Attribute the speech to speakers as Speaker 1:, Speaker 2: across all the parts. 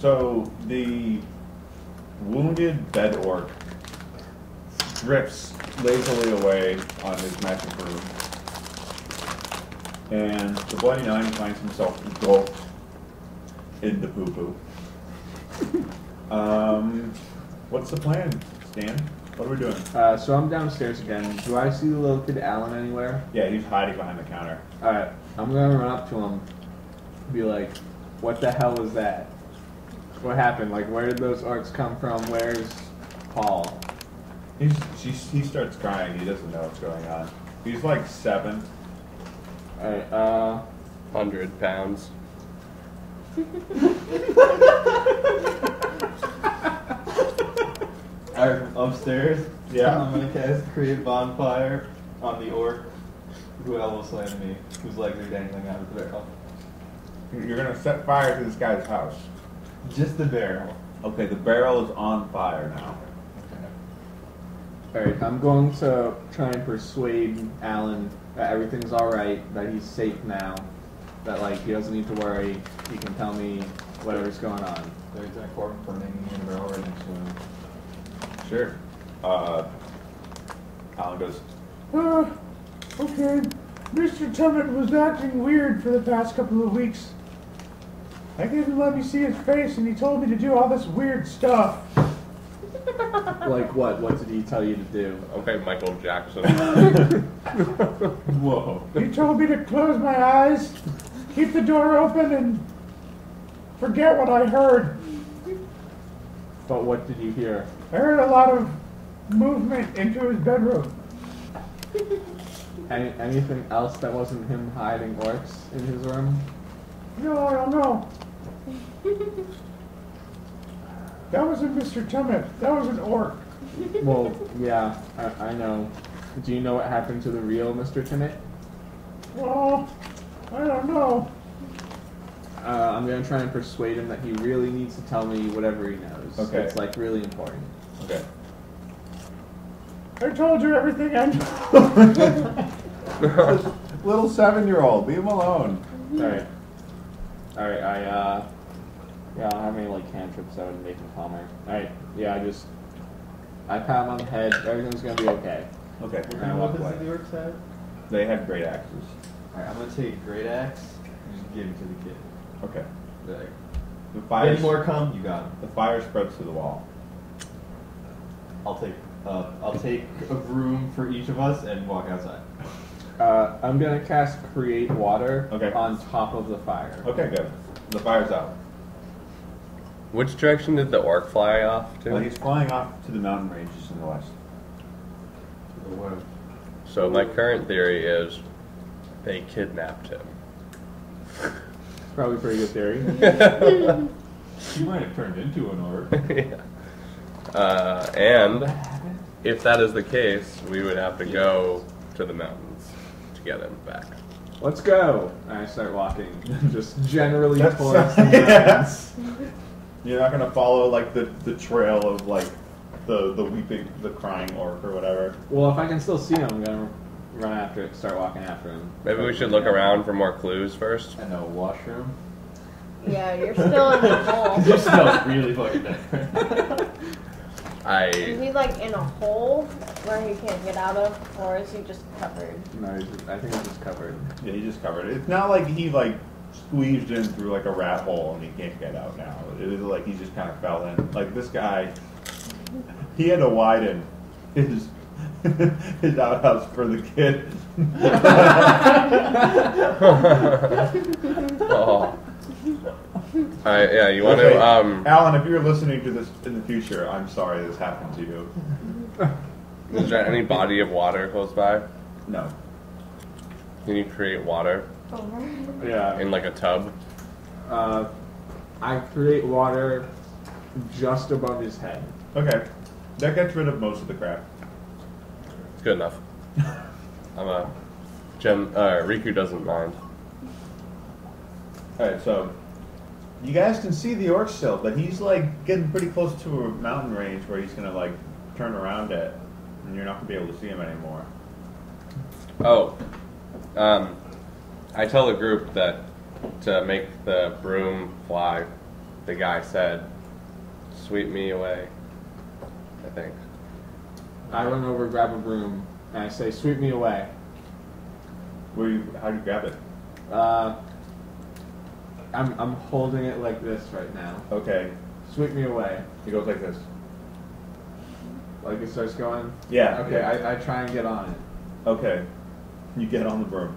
Speaker 1: So the wounded dead orc drifts lazily away on his magic broom, and the Bloody Nine finds himself engulfed in the poo-poo. What's the plan, Stan? What are we doing?
Speaker 2: So I'm downstairs again. Do I see the little kid Alan anywhere?
Speaker 1: Yeah, he's hiding behind the counter.
Speaker 2: Alright, I'm gonna run up to him, be like, what the hell was that? What happened? Like, where did those orcs come from? Where's Paul?
Speaker 1: He starts crying. He doesn't know what's going on. He's like 7.
Speaker 2: Alright,
Speaker 3: 100 pounds.
Speaker 4: Alright, upstairs.
Speaker 1: Yeah.
Speaker 4: I'm gonna cast Create Bonfire on the orc who almost landed me, whose legs are dangling out of the barrel.
Speaker 1: You're gonna set fire to this guy's house.
Speaker 4: Just the barrel.
Speaker 1: Okay, the barrel is on fire now.
Speaker 2: alright, I'm going to try and persuade Alan that everything's alright, that he's safe now, that, like, he doesn't need to worry, he can tell me whatever's going on.
Speaker 4: There's a cork burning in the barrel right next to him.
Speaker 1: Sure. Alan goes,
Speaker 5: Okay. Mr. Tummet was acting weird for the past couple of weeks. I didn't let me see his face, and he told me to do all this weird stuff.
Speaker 2: Like what? What did he tell you to do?
Speaker 3: Okay, Michael Jackson.
Speaker 4: Whoa.
Speaker 5: He told me to close my eyes, keep the door open, and forget what I heard.
Speaker 2: But what did you hear?
Speaker 5: I heard a lot of movement into his bedroom.
Speaker 2: Anything else that wasn't him hiding orcs in his room?
Speaker 5: No, I don't know. That wasn't Mr. Tummet. That was an orc.
Speaker 2: Well, yeah, I know. Do you know what happened to the real Mr. Timmett?
Speaker 5: Well, I don't know.
Speaker 2: I'm gonna try and persuade him that he really needs to tell me whatever he knows.
Speaker 1: Okay.
Speaker 2: It's like really important.
Speaker 1: okay.
Speaker 5: I told you everything I know.
Speaker 1: Little 7-year-old, leave him alone.
Speaker 2: Alright. Alright, yeah, I don't have any like cantrips that would make him calmer. Alright, yeah, I pat him on the head, everything's gonna be okay.
Speaker 1: Okay.
Speaker 4: What
Speaker 2: And I
Speaker 4: kind of
Speaker 2: walk
Speaker 4: weapons
Speaker 2: away.
Speaker 4: did the orcs have?
Speaker 1: They had great axes.
Speaker 4: Alright, I'm gonna take a great axe and just give it to the kid.
Speaker 1: Okay.
Speaker 4: Like,
Speaker 1: The fire.
Speaker 4: any more come, you got him.
Speaker 1: The fire spreads to the wall.
Speaker 4: I'll take a broom for each of us and walk outside.
Speaker 2: I'm gonna cast Create Water
Speaker 1: Okay.
Speaker 2: on top of the fire.
Speaker 1: Okay, good. The fire's out.
Speaker 3: Which direction did the orc fly off to?
Speaker 1: Well, he's flying off to the mountain ranges in the west.
Speaker 3: So my current theory is they kidnapped him.
Speaker 2: Probably a pretty good theory.
Speaker 4: He might have turned into an orc.
Speaker 3: Yeah. And if that is the case, we would have to go to the mountains to get him back.
Speaker 2: Let's go! And I start walking, just generally
Speaker 1: That's-
Speaker 2: towards the
Speaker 1: yes. You're not gonna follow like the trail of like the weeping, the crying orc or whatever.
Speaker 2: Well, if I can still see him, I'm gonna run after it, start walking after him.
Speaker 3: Maybe we should look around for more clues first.
Speaker 4: And a washroom.
Speaker 6: Yeah, you're still in the hole.
Speaker 4: You're still really fucking dead.
Speaker 6: Is he like in a hole where he can't get out of, or is he just covered?
Speaker 2: No, I think he's just covered.
Speaker 1: Yeah, he just covered it. It's not like he like squeezed in through like a rat hole and he can't get out now. It is like he just kind of fell in. Like this guy, he had to widen his outhouse for the kid.
Speaker 3: Oh. Yeah, you want
Speaker 1: Okay.
Speaker 3: to,
Speaker 1: Alan, if you're listening to this in the future, I'm sorry this happened to you.
Speaker 3: is there any body of water close by?
Speaker 1: No.
Speaker 3: Can you create water
Speaker 2: Yeah.
Speaker 3: in like a tub?
Speaker 2: I create water just above his head.
Speaker 1: Okay. That gets rid of most of the crap.
Speaker 3: Good enough. Riku doesn't mind.
Speaker 1: Alright, so you guys can see the orc still, but he's like getting pretty close to a mountain range where he's gonna like turn around it, and you're not gonna be able to see him anymore.
Speaker 3: Oh, I tell the group that to make the broom fly, the guy said, "Sweep me away." I think.
Speaker 2: I run over, grab a broom, and I say, "Sweep me away."
Speaker 1: How do you grab it?
Speaker 2: I'm holding it like this right now.
Speaker 1: Okay.
Speaker 2: Sweep me away.
Speaker 1: It goes like this.
Speaker 2: Like it starts going?
Speaker 1: Yeah.
Speaker 2: Okay,
Speaker 1: yeah.
Speaker 2: I try and get on it.
Speaker 1: Okay. You get on the broom.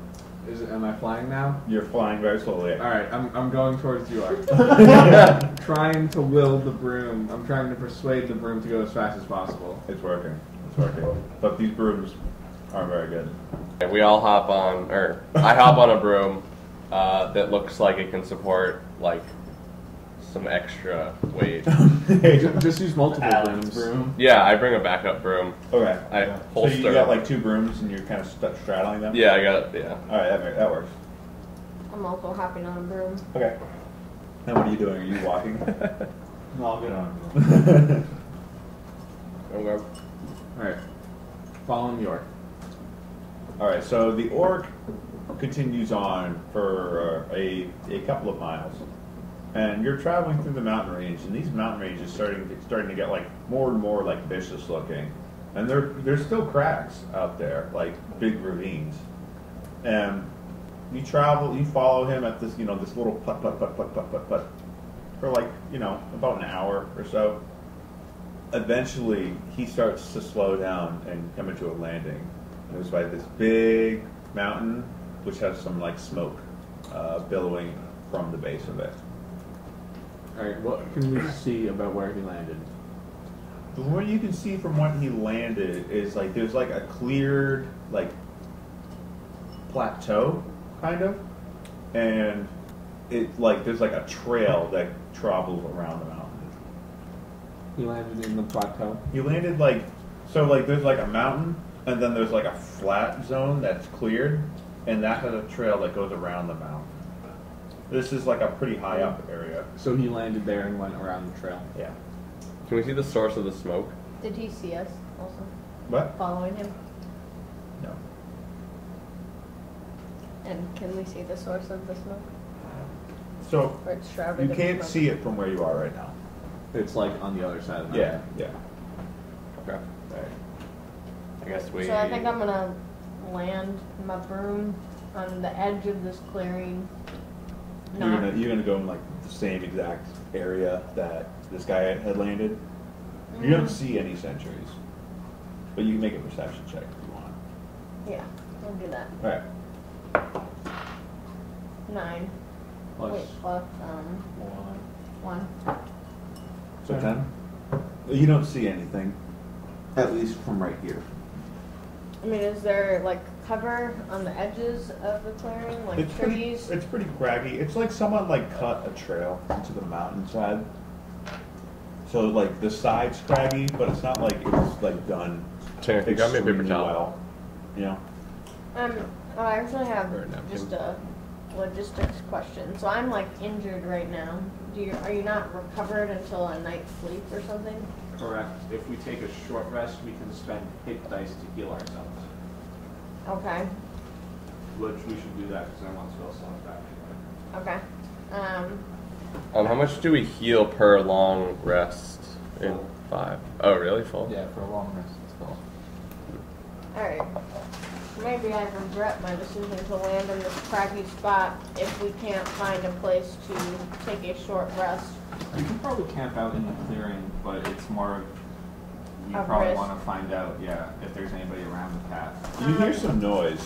Speaker 2: Am I flying now?
Speaker 1: You're flying very slowly.
Speaker 2: Alright, I'm going towards you. Trying to will the broom. I'm trying to persuade the broom to go as fast as possible.
Speaker 1: It's working. It's working. But these brooms aren't very good.
Speaker 3: And we all hop on, or I hop on a broom that looks like it can support like some extra weight.
Speaker 2: Just use multiple
Speaker 4: Alan's
Speaker 2: brooms.
Speaker 4: broom.
Speaker 3: Yeah, I bring a backup broom.
Speaker 1: Okay.
Speaker 3: I
Speaker 1: So
Speaker 3: holster.
Speaker 1: you got like 2 brooms and you're kind of straddling them?
Speaker 3: Yeah, I got it. Yeah.
Speaker 1: Alright, that works.
Speaker 6: I'm also hopping on a broom.
Speaker 1: Okay. And what are you doing? Are you walking?
Speaker 4: No, I'll get on.
Speaker 3: Okay.
Speaker 2: Alright. Following York.
Speaker 1: Alright, so the orc continues on for a couple of miles. And you're traveling through the mountain range, and these mountain ranges starting to get like more and more like vicious looking. And there's still cracks out there, like big ravines. And you follow him at this, this little putt for like, about an hour or so. Eventually, he starts to slow down and come into a landing. And it was by this big mountain, which has some like smoke billowing from the base of it.
Speaker 2: Alright, what can we see about where he landed?
Speaker 1: What you can see from when he landed is like there's like a cleared like plateau, kind of, and it like there's like a trail that travels around the mountain.
Speaker 2: He landed in the plateau.
Speaker 1: He landed like there's like a mountain, and then there's like a flat zone that's cleared, and that has a trail that goes around the mountain. This is like a pretty high up area.
Speaker 2: So he landed there and went around the trail.
Speaker 1: Yeah.
Speaker 3: Can we see the source of the smoke?
Speaker 6: Did he see us also
Speaker 1: What?
Speaker 6: following him?
Speaker 1: No.
Speaker 6: And can we see the source of the smoke?
Speaker 1: So
Speaker 6: Or it's shrouded
Speaker 1: you
Speaker 6: in
Speaker 1: can't
Speaker 6: smoke?
Speaker 1: see it from where you are right now.
Speaker 2: It's like on the other side of the
Speaker 1: Yeah.
Speaker 2: mountain.
Speaker 1: Yeah.
Speaker 3: Okay.
Speaker 1: Right.
Speaker 3: I guess we.
Speaker 6: So I think I'm gonna land my broom on the edge of this clearing. Not
Speaker 1: You're gonna go in like the same exact area that this guy had landed. You don't see any sentries, but you can make a perception check if you want.
Speaker 6: Yeah, I'll do that.
Speaker 1: All right.
Speaker 6: 9.
Speaker 2: Plus
Speaker 6: Wait, plus
Speaker 2: 1.
Speaker 6: 1.
Speaker 1: So 10. You don't see anything, at least from right here.
Speaker 6: I mean, is there like cover on the edges of the clearing, like trees?
Speaker 1: It's pretty craggy. It's like someone like cut a trail into the mountainside. So like the side's craggy, but it's not like it's like done.
Speaker 3: Tanner, you got me a paper
Speaker 1: extremely
Speaker 3: towel.
Speaker 1: well. You know.
Speaker 6: I actually have
Speaker 3: Or a napkin.
Speaker 6: just a logistics question. So I'm like injured right now. Are you not recovered until a night's sleep or something?
Speaker 2: Correct. If we take a short rest, we can spend hit dice to heal ourselves.
Speaker 6: Okay.
Speaker 2: Which we should do that because I want spell slots back.
Speaker 6: Okay.
Speaker 3: How much do we heal per long rest in 5? Oh, really? Full?
Speaker 2: Yeah, for a long rest, it's full.
Speaker 6: Alright. Maybe I regret my decision to land in this craggy spot if we can't find a place to take a short rest.
Speaker 2: You can probably camp out in the clearing, but it's more of you
Speaker 6: Of
Speaker 2: probably
Speaker 6: risk.
Speaker 2: want to find out, if there's anybody around the path.
Speaker 1: You hear some noise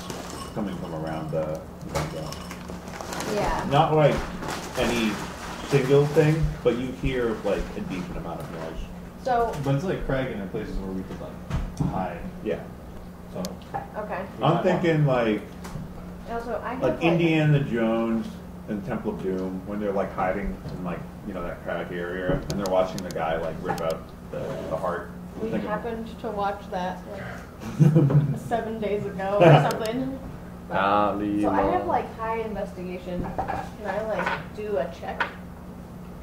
Speaker 1: coming from around the
Speaker 6: Yeah.
Speaker 1: not like any single thing, but you hear like a decent amount of noise.
Speaker 6: So,
Speaker 4: But it's like crag in places where we could like hide.
Speaker 1: Yeah.
Speaker 4: So
Speaker 6: okay.
Speaker 1: I'm thinking like
Speaker 6: Also, I have
Speaker 1: like Indiana Jones and Temple of Doom when they're like hiding in like that craggy area and they're watching the guy like rip out the heart.
Speaker 6: We
Speaker 1: Think of-
Speaker 6: happened to watch that like 7 days ago or something. So I have like high investigation. Can I like do a check?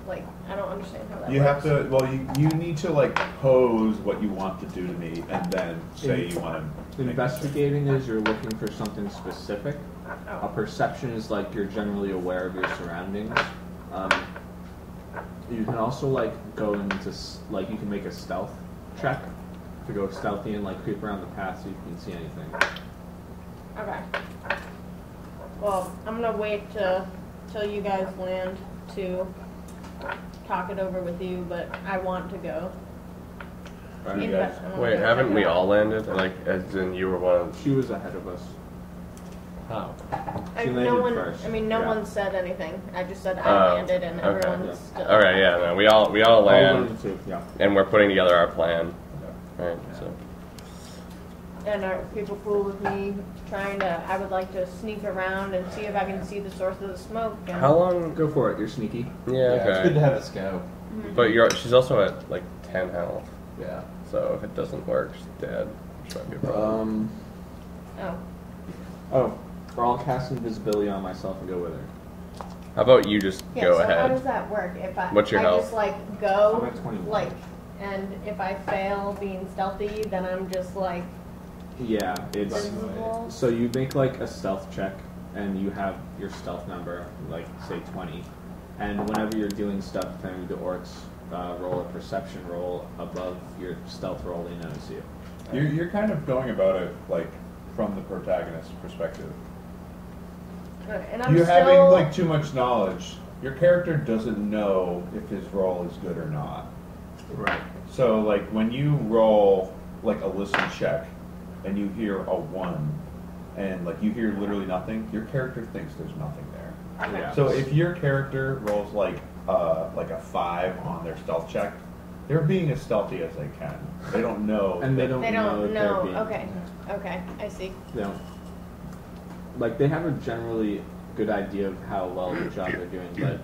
Speaker 6: Like, I don't understand how that
Speaker 1: You
Speaker 6: works.
Speaker 1: have to. Well, you need to like pose what you want to do to me, and then say you want to.
Speaker 2: Investigating is you're looking for something specific. A
Speaker 6: Oh.
Speaker 2: perception is like you're generally aware of your surroundings. You can also like go into like you can make a stealth check to go stealthy and like creep around the path so you can see anything.
Speaker 6: Okay. Well, I'm gonna wait till you guys land to talk it over with you, but I want to go.
Speaker 2: Right.
Speaker 1: You guys-
Speaker 3: Wait, haven't we all landed? Like, as in you were one of
Speaker 2: She was ahead of us.
Speaker 3: How?
Speaker 2: She
Speaker 6: no
Speaker 2: landed
Speaker 6: one.
Speaker 2: first.
Speaker 6: I mean, no
Speaker 2: Yeah.
Speaker 6: one said anything. I just said I landed, and
Speaker 3: okay.
Speaker 6: everyone's still.
Speaker 3: All right, yeah, no, we all land,
Speaker 2: Yeah.
Speaker 3: and we're putting together our plan. Right, so.
Speaker 6: And are people cool with me trying to? I would like to sneak around and see if I can see the source of the smoke. And
Speaker 3: How long?
Speaker 2: Go for it. You're sneaky.
Speaker 3: Yeah,
Speaker 4: It's good
Speaker 3: okay.
Speaker 4: to have a scout.
Speaker 3: But she's also at like 10 health,
Speaker 4: Yeah.
Speaker 3: so if it doesn't work, she's dead. Which might be a problem.
Speaker 6: Oh.
Speaker 2: Oh, I'll cast invisibility on myself and go with her.
Speaker 3: How about you just
Speaker 6: Yeah.
Speaker 3: go
Speaker 6: so
Speaker 3: ahead?
Speaker 6: how does that work? If
Speaker 3: What's your
Speaker 6: I
Speaker 3: health?
Speaker 6: just like go
Speaker 2: I'm at 21.
Speaker 6: like, and if I fail being stealthy, then I'm just like
Speaker 2: Yeah, it's
Speaker 6: invisible.
Speaker 2: so you make like a stealth check, and you have your stealth number, like say 20, and whenever you're doing stuff, depending the orcs roll a perception roll above your stealth roll, they notice you.
Speaker 1: You're kind of going about it like from the protagonist's perspective.
Speaker 6: And I'm
Speaker 1: You're
Speaker 6: still.
Speaker 1: having like too much knowledge. Your character doesn't know if his roll is good or not.
Speaker 2: Right.
Speaker 1: So like when you roll like a listen check and you hear a 1 and like you hear literally nothing, your character thinks there's nothing there.
Speaker 6: Okay.
Speaker 2: Yeah.
Speaker 1: So if your character rolls like a 5 on their stealth check, they're being as stealthy as they can. They don't know.
Speaker 2: And they
Speaker 1: that-
Speaker 2: don't
Speaker 6: They
Speaker 2: know
Speaker 6: don't
Speaker 2: if
Speaker 6: know.
Speaker 2: they're being,
Speaker 6: Okay. Okay. I see.
Speaker 2: They don't. Like they have a generally good idea of how well the job they're doing, but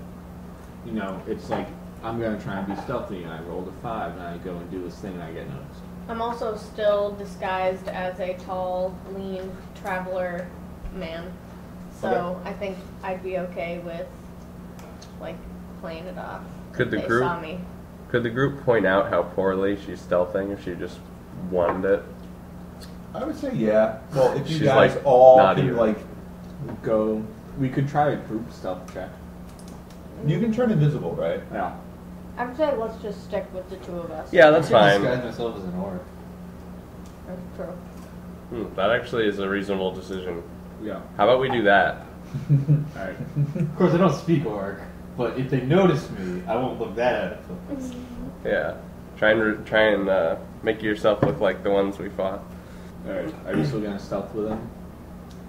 Speaker 2: you know, it's like I'm gonna try and be stealthy, and I rolled a 5, and I go and do this thing, and I get noticed.
Speaker 6: I'm also still disguised as a tall, lean traveler man, so
Speaker 1: Okay.
Speaker 6: I think I'd be okay with like playing it off.
Speaker 3: Could the
Speaker 6: if they
Speaker 3: group-
Speaker 6: saw me?
Speaker 3: Could the group point out how poorly she's stealthing if she just won it?
Speaker 1: I would say yeah. Well, if you
Speaker 3: She's,
Speaker 1: guys
Speaker 3: like,
Speaker 1: all
Speaker 3: not
Speaker 1: can
Speaker 3: even.
Speaker 1: like,
Speaker 2: Go. We could try a group stealth check.
Speaker 1: you can turn invisible, right?
Speaker 2: Yeah.
Speaker 6: I would say let's just stick with the two of us.
Speaker 3: Yeah, that's
Speaker 4: I
Speaker 3: fine.
Speaker 4: disguise myself as an orc.
Speaker 6: That's true.
Speaker 3: That actually is a reasonable decision.
Speaker 2: Yeah.
Speaker 3: How about we do that?
Speaker 2: All right.
Speaker 4: Of course, I don't speak orc, but if they notice me, I won't look that out of them.
Speaker 3: Yeah. Try and make yourself look like the ones we fought.
Speaker 2: All right. Are you still gonna stealth with them?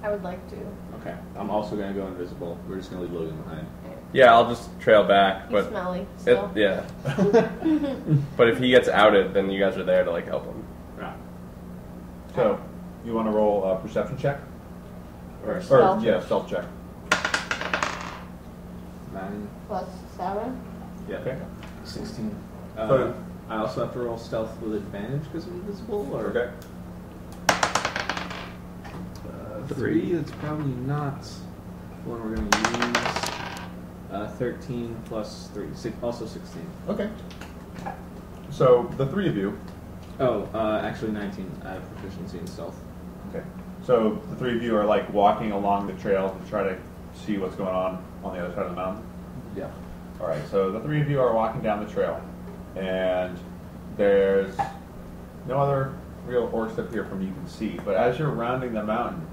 Speaker 6: I would like to.
Speaker 2: Okay. I'm also gonna go invisible. We're just gonna leave Logan behind.
Speaker 3: Yeah, I'll just trail back,
Speaker 6: You
Speaker 3: but
Speaker 6: smelly still.
Speaker 3: yeah. But if he gets outed, then you guys are there to like help him.
Speaker 2: Yeah.
Speaker 1: So, you want to roll a perception check?
Speaker 2: Or
Speaker 6: Stealth.
Speaker 1: Yeah, stealth check.
Speaker 2: 9.
Speaker 6: Plus 7.
Speaker 2: Yeah.
Speaker 1: Okay.
Speaker 2: 16.
Speaker 1: So-
Speaker 2: I also have to roll stealth with advantage because I'm invisible, or
Speaker 1: Okay.
Speaker 2: 3. That's probably not the one we're gonna use. 13 plus 3, also 16.
Speaker 1: Okay. So the three of you.
Speaker 2: Oh, actually 19. I have proficiency in stealth.
Speaker 1: Okay. So the three of you are like walking along the trail to try to see what's going on the other side of the mountain.
Speaker 2: Yeah.
Speaker 1: All right. So the three of you are walking down the trail, and there's no other real orcs up here from you can see. But as you're rounding the mountain,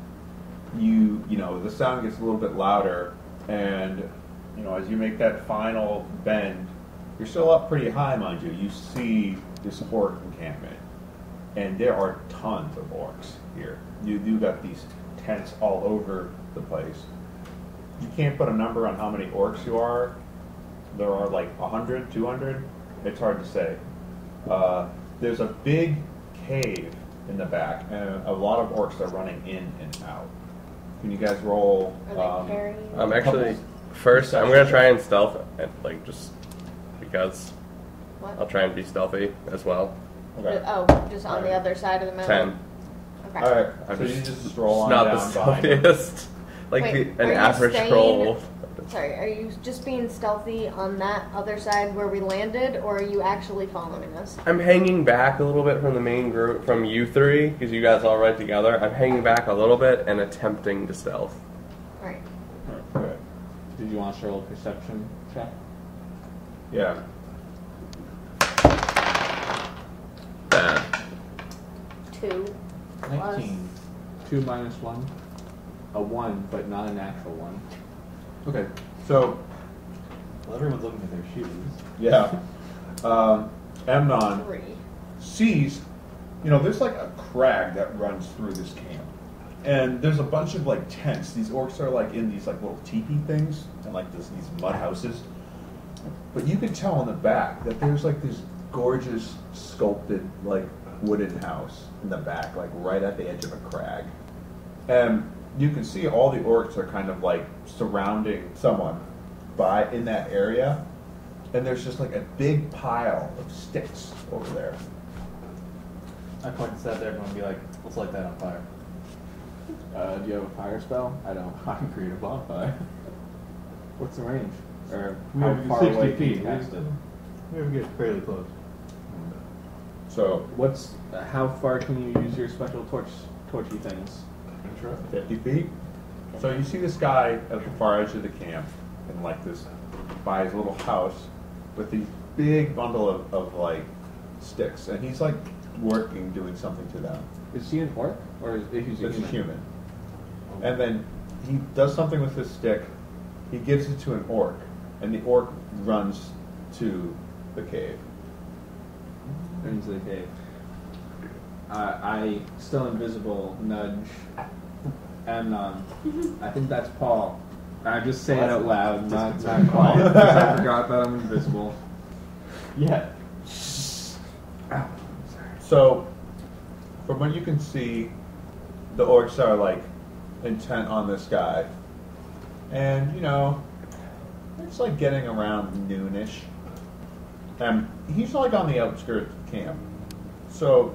Speaker 1: you know the sound gets a little bit louder, and you know as you make that final bend, you're still up pretty high, mind you. You see this orc encampment, and there are tons of orcs here. You got these tents all over the place. You can't put a number on how many orcs you are. There are like 100, 200. It's hard to say. There's a big cave in the back, and a lot of orcs are running in and out. Can you guys roll?
Speaker 6: Are they carrying?
Speaker 3: Actually, first I'm gonna try and stealth, like just because
Speaker 6: What?
Speaker 3: I'll try and be stealthy as well.
Speaker 1: Okay.
Speaker 6: Oh, just on the other side of the mountain.
Speaker 3: 10.
Speaker 6: Okay.
Speaker 1: All right.
Speaker 3: I'm
Speaker 1: So you just stroll on
Speaker 3: not
Speaker 1: down
Speaker 3: the
Speaker 1: behind him.
Speaker 3: stealthiest, like
Speaker 6: Wait,
Speaker 3: an
Speaker 6: are you
Speaker 3: average
Speaker 6: staying-
Speaker 3: troll.
Speaker 6: Sorry, are you just being stealthy on that other side where we landed, or are you actually following us?
Speaker 3: I'm hanging back a little bit from the main group, from you three, because you guys all ride together. I'm hanging back a little bit and attempting to stealth.
Speaker 6: Right.
Speaker 1: Okay.
Speaker 2: Did you want to roll a perception check?
Speaker 1: Yeah.
Speaker 6: plus.
Speaker 4: 19.
Speaker 2: 2 minus 1. A 1, but not a natural 1.
Speaker 1: Okay, so
Speaker 4: Well, everyone's looking at their shoes.
Speaker 1: yeah, Amnon
Speaker 6: 3.
Speaker 1: sees, there's like a crag that runs through this camp, and there's a bunch of like tents. These orcs are like in these like little teepee things and like these mud houses. But you can tell in the back that there's like this gorgeous sculpted like wooden house in the back, like right at the edge of a crag. And you can see all the orcs are kind of like surrounding someone in that area. And there's just like a big pile of sticks over there.
Speaker 4: I point to that there and be like, let's light that on fire.
Speaker 2: Do you have a fire spell? I don't.
Speaker 4: I can create a bonfire.
Speaker 2: What's the range? Or
Speaker 4: We
Speaker 2: how
Speaker 4: have
Speaker 2: far
Speaker 4: 60
Speaker 2: away can
Speaker 4: feet.
Speaker 2: you cast it?
Speaker 4: We have to get fairly close.
Speaker 1: So
Speaker 2: How far can you use your special torchy things?
Speaker 1: 50 feet. So you see this guy at the far edge of the camp, and like this, by his little house, with these big bundle of like sticks, and he's like working, doing something to them.
Speaker 2: Is he an orc or is he a
Speaker 1: Human. And then he does something with this stick. He gives it to an orc, and the orc runs to the cave.
Speaker 2: Into the cave. I still invisible nudge Amnon. I think that's Paul. I just say it out loud, not quiet, because I forgot that I'm invisible.
Speaker 4: Yeah.
Speaker 1: So, from what you can see, the orcs are like intent on this guy, and it's like getting around noonish, and he's like on the outskirts of the camp. So,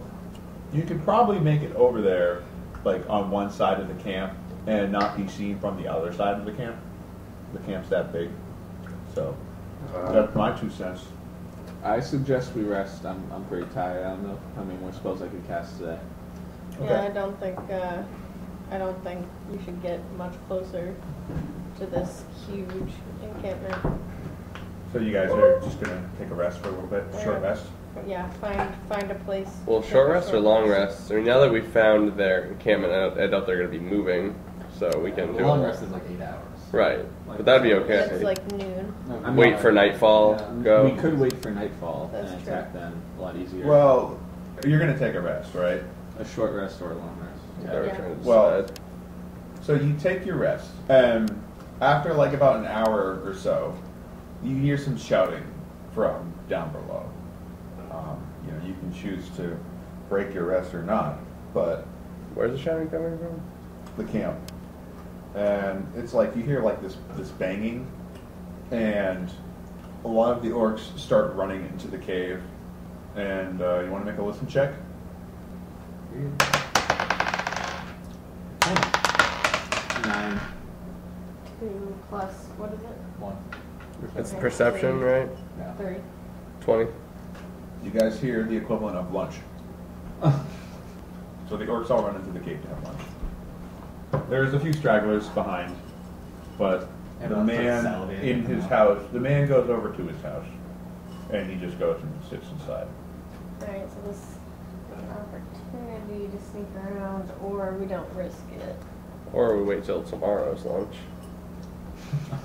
Speaker 1: you could probably make it over there, like on one side of the camp, and not be seen from the other side of the camp. The camp's that big, so that's my 2 cents.
Speaker 2: I suggest we rest. I'm pretty tired. I don't know how many more spells I could cast today.
Speaker 6: Yeah, I don't think you should get much closer to this huge encampment.
Speaker 1: So you guys are just gonna take a rest for a little bit, short rest.
Speaker 6: Yeah, find a place.
Speaker 3: Well,
Speaker 6: to
Speaker 3: short
Speaker 6: take a
Speaker 3: rest or long rest? I mean, now that we found their encampment, I doubt they're going to be moving, so we can do
Speaker 4: Long
Speaker 3: it.
Speaker 4: rest is like 8 hours.
Speaker 3: Right, but that'd be
Speaker 6: It's
Speaker 3: okay.
Speaker 6: like noon.
Speaker 3: Wait for nightfall,
Speaker 2: Yeah,
Speaker 3: go.
Speaker 2: We could wait for nightfall
Speaker 6: That's
Speaker 2: and
Speaker 6: true.
Speaker 2: attack them a lot easier.
Speaker 1: Well, you're gonna take a rest, right?
Speaker 2: A short rest or a long rest.
Speaker 3: Whatever
Speaker 6: Yeah.
Speaker 3: trying to
Speaker 1: Well,
Speaker 3: decide.
Speaker 1: so you take your rest, and after like about an hour or so, you hear some shouting from down below. You can choose to break your rest or not, but
Speaker 3: Where's the shouting coming from?
Speaker 1: the camp, and it's like you hear like this banging, and a lot of the orcs start running into the cave, and you want to make a listen check?
Speaker 2: 9.
Speaker 6: 2 plus, what is it?
Speaker 4: 1.
Speaker 3: It's
Speaker 6: Okay.
Speaker 3: perception, right?
Speaker 4: Yeah.
Speaker 6: 3.
Speaker 3: 20.
Speaker 1: You guys hear the equivalent of lunch. So the orcs all run into the cave to have lunch. There's a few stragglers behind, but the
Speaker 4: Everyone's, like,
Speaker 1: man
Speaker 4: salivating
Speaker 1: in his house, the man goes over to his house, and he just goes and sits inside.
Speaker 6: Alright, so this is an opportunity to sneak around, or we don't risk it.
Speaker 3: Or we wait till tomorrow's lunch.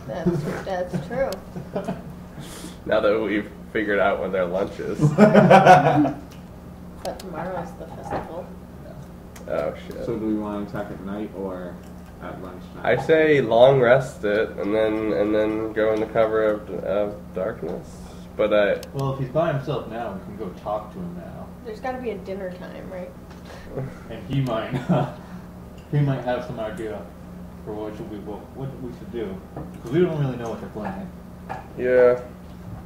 Speaker 6: That's true.
Speaker 3: Now that we've figured out when their lunch is.
Speaker 6: But tomorrow is the festival.
Speaker 3: Oh shit.
Speaker 2: So do we want to attack at night or at lunchtime?
Speaker 3: I say long rest it and then go in the cover of darkness. But
Speaker 4: Well, if he's by himself now, we can go talk to him now.
Speaker 6: There's got to be a dinner time, right?
Speaker 4: And he might have some idea for what we should do. Because we don't really know what they're planning.
Speaker 3: yeah.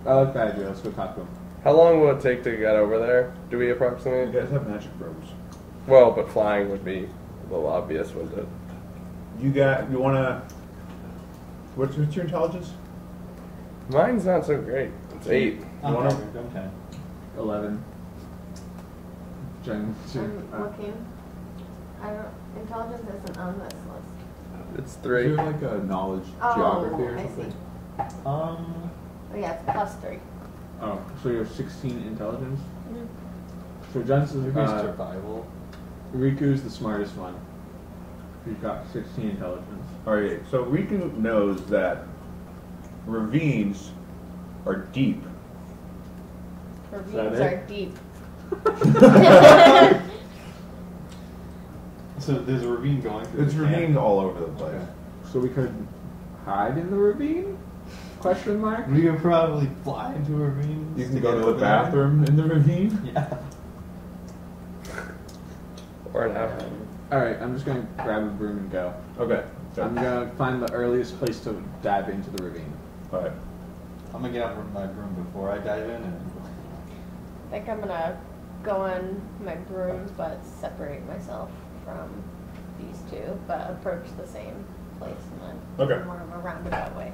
Speaker 2: I like that idea. Let's go talk to him.
Speaker 3: How long will it take to get over there? Do we
Speaker 1: You
Speaker 3: approximate?
Speaker 1: guys have magic robes.
Speaker 3: Well, but flying would be a little obvious, wouldn't it?
Speaker 1: You wanna? What's your intelligence?
Speaker 3: Mine's not so great. It's 8.
Speaker 4: I'm
Speaker 1: wanna-
Speaker 4: perfect, I'm 10.
Speaker 2: 11. Jen,
Speaker 6: I'm looking. I don't. Intelligence isn't on this list.
Speaker 3: It's
Speaker 1: Is
Speaker 3: 3.
Speaker 1: there like a knowledge
Speaker 6: Oh,
Speaker 1: geography or
Speaker 6: I
Speaker 1: something?
Speaker 6: see.
Speaker 4: Um,
Speaker 6: Oh yeah, it's plus 3.
Speaker 2: oh, so you're 16 intelligence?
Speaker 6: Mhm.
Speaker 2: So Jen's is
Speaker 4: maybe survival.
Speaker 2: Riku's the smartest one. He's got 16 intelligence.
Speaker 1: Alright, so Riku knows that ravines are deep.
Speaker 6: Ravines
Speaker 2: it?
Speaker 6: are deep.
Speaker 4: So there's a ravine going through
Speaker 1: It's
Speaker 4: the
Speaker 1: ravines
Speaker 4: camp.
Speaker 1: all over the place.
Speaker 2: So we could hide in the ravine? Question mark?
Speaker 4: We could probably fly into a ravine.
Speaker 1: You can go to
Speaker 4: get
Speaker 1: the
Speaker 4: over there.
Speaker 1: bathroom in the ravine.
Speaker 4: Yeah.
Speaker 3: Or an hour.
Speaker 2: Alright, I'm just gonna grab a broom and go.
Speaker 1: Okay.
Speaker 2: I'm gonna find the earliest place to dive into the ravine.
Speaker 1: Alright.
Speaker 4: I'm gonna get out from my broom before I dive in and.
Speaker 6: I think I'm gonna go on my broom, but separate myself from these two, but approach the same place and then
Speaker 1: Okay.
Speaker 6: more of a roundabout way.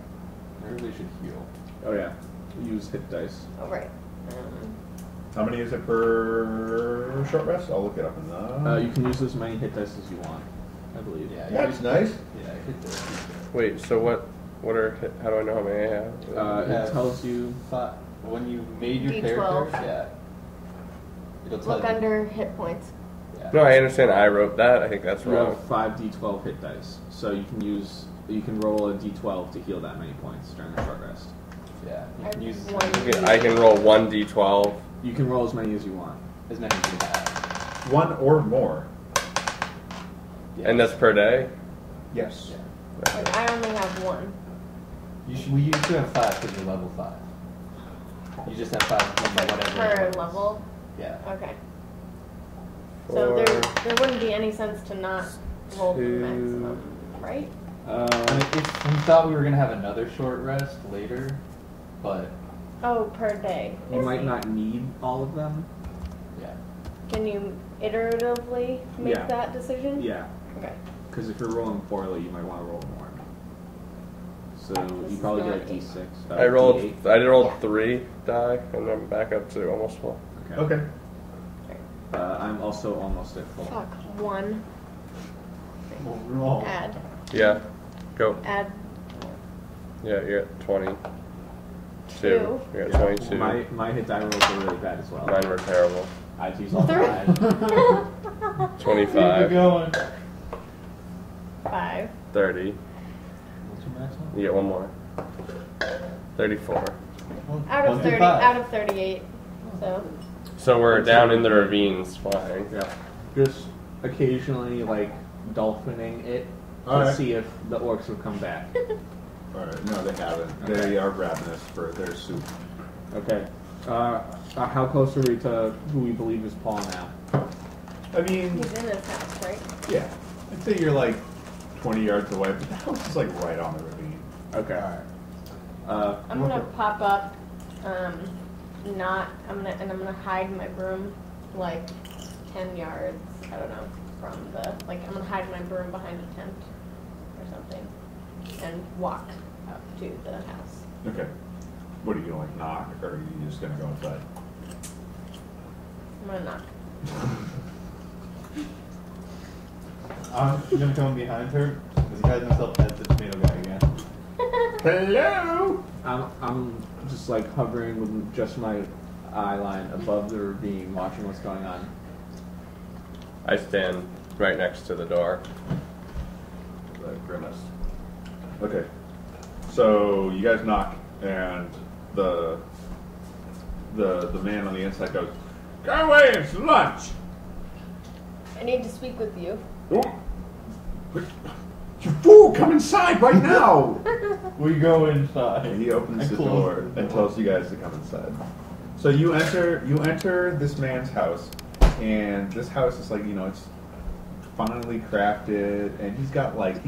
Speaker 4: Maybe we should heal.
Speaker 2: Oh yeah. Use hit dice.
Speaker 6: Oh, right.
Speaker 1: How many is it per short rest? I'll look it up in the...
Speaker 2: You can use as many hit dice as you want, I believe.
Speaker 4: Yeah.
Speaker 1: That's nice.
Speaker 4: Yeah, hit the.
Speaker 3: Wait, so what are, how do I know how many I have?
Speaker 2: It tells you.
Speaker 4: When you made your
Speaker 6: D12.
Speaker 4: character, yeah. It'll tell
Speaker 6: Look
Speaker 4: you.
Speaker 6: under hit points.
Speaker 4: Yeah.
Speaker 3: No, I understand. I wrote that. I think that's
Speaker 2: You
Speaker 3: wrong.
Speaker 2: have 5d12 hit dice, so you can roll a d12 to heal that many points during the short rest.
Speaker 4: Yeah. You
Speaker 6: I
Speaker 4: can use
Speaker 6: have one.
Speaker 3: Okay, I can roll 1d12.
Speaker 2: You can roll as many as you want.
Speaker 4: as many as you have.
Speaker 1: One or more.
Speaker 4: Yeah.
Speaker 3: And that's per day?
Speaker 1: Yes.
Speaker 4: Yeah.
Speaker 6: And I only have one.
Speaker 4: You should have 5 because you're level 5. You just have 5 from whatever.
Speaker 6: Per
Speaker 4: it is.
Speaker 6: level?
Speaker 4: Yeah.
Speaker 6: Okay. So
Speaker 3: Four.
Speaker 6: there wouldn't be any sense to not roll the
Speaker 3: Two.
Speaker 6: maximum, right?
Speaker 4: I mean, if we thought we were gonna have another short rest later, but
Speaker 6: Oh, per day.
Speaker 2: You
Speaker 6: I
Speaker 2: might
Speaker 6: see.
Speaker 2: not need all of them.
Speaker 4: yeah.
Speaker 6: Can you iteratively make
Speaker 2: Yeah.
Speaker 6: that decision?
Speaker 2: Yeah,
Speaker 6: Okay.
Speaker 2: because if you're rolling poorly, you might want to roll more. So
Speaker 6: This
Speaker 2: you
Speaker 6: is
Speaker 2: probably
Speaker 6: not
Speaker 2: get a
Speaker 6: eight.
Speaker 2: d6.
Speaker 3: I rolled
Speaker 2: D8.
Speaker 3: I rolled
Speaker 6: Yeah.
Speaker 3: 3 die and I'm back up to almost full.
Speaker 2: Okay.
Speaker 1: Okay.
Speaker 2: I'm also almost at full.
Speaker 6: Fuck. One.
Speaker 4: Well, roll.
Speaker 6: Add.
Speaker 3: Yeah. Go.
Speaker 6: Add
Speaker 3: Yeah, you're at 22.
Speaker 6: Two.
Speaker 3: You're at 22.
Speaker 2: My hit die rolls are really bad as well.
Speaker 3: Mine were terrible.
Speaker 2: I'd use all
Speaker 6: Three.
Speaker 2: 5.
Speaker 3: 25,
Speaker 4: going.
Speaker 6: 5.
Speaker 3: 30.
Speaker 4: What's your maximum?
Speaker 3: You get one more. 34.
Speaker 6: Out of 30. Out of 38. So.
Speaker 3: So we're down in the ravines flying.
Speaker 2: Yeah. Just occasionally like dolphining it to
Speaker 1: Alright.
Speaker 2: see if the orcs will come back.
Speaker 1: Alright, no, they haven't.
Speaker 2: Okay.
Speaker 1: They are ravenous for their soup.
Speaker 2: Okay. How close are we to who we believe is Paul now?
Speaker 1: I mean,
Speaker 6: He's in his house, right?
Speaker 1: yeah. I'd say you're like 20 yards away, but the house is like right on the ravine.
Speaker 2: Okay.
Speaker 6: I'm gonna pop up. I'm gonna hide my broom like 10 yards. I don't know from the I'm gonna hide my broom behind a tent or something and walk up to the house.
Speaker 1: Okay. What are you gonna like knock, or are you just gonna go inside?
Speaker 6: I'm gonna knock.
Speaker 4: I'm gonna come behind her because he hides himself as the tomato guy again.
Speaker 1: Hello.
Speaker 2: I'm just like hovering with just my eye line above the ravine, watching what's going on.
Speaker 3: I stand right next to the door.
Speaker 1: The grimace. Okay. So you guys knock, and the man on the inside goes, "Go away! It's lunch."
Speaker 6: I need to speak with you.
Speaker 1: Oh. You fool! Come inside right now!
Speaker 4: We go inside.
Speaker 1: And he opens
Speaker 4: I
Speaker 1: the
Speaker 4: close
Speaker 1: door
Speaker 4: the
Speaker 1: and
Speaker 4: door.
Speaker 1: tells you guys to come inside. So you enter this man's house, and this house is like, it's finely crafted, and he's got like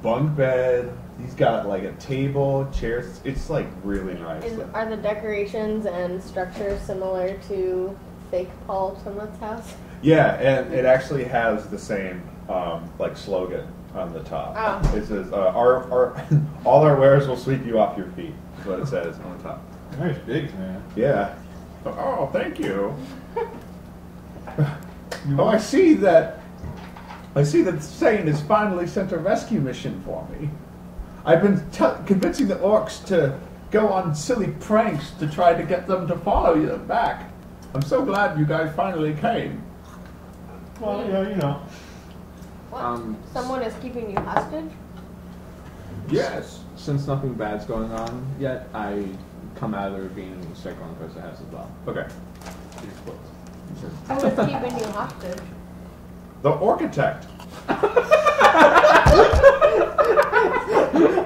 Speaker 1: bunk bed, he's got like a table, chairs. It's like really nice.
Speaker 6: Are the decorations and structure similar to fake Paul Trimlett's house?
Speaker 1: Yeah, and it actually has the same slogan on the top.
Speaker 6: Oh.
Speaker 1: It says, "Our all our wares will sweep you off your feet." Is what it says on the top.
Speaker 4: Nice digs, man.
Speaker 1: Yeah. Oh, thank you. Oh, I see that Sane has finally sent a rescue mission for me. I've been convincing the orcs to go on silly pranks to try to get them to follow you back. I'm so glad you guys finally came.
Speaker 4: Well, yeah, you know.
Speaker 6: What? Someone is keeping you hostage?
Speaker 2: Yes. Since nothing bad's going on yet, I come out of the ravine and strike on the person house as well.
Speaker 1: Okay.
Speaker 6: Who is keeping you hostage?
Speaker 1: The architect.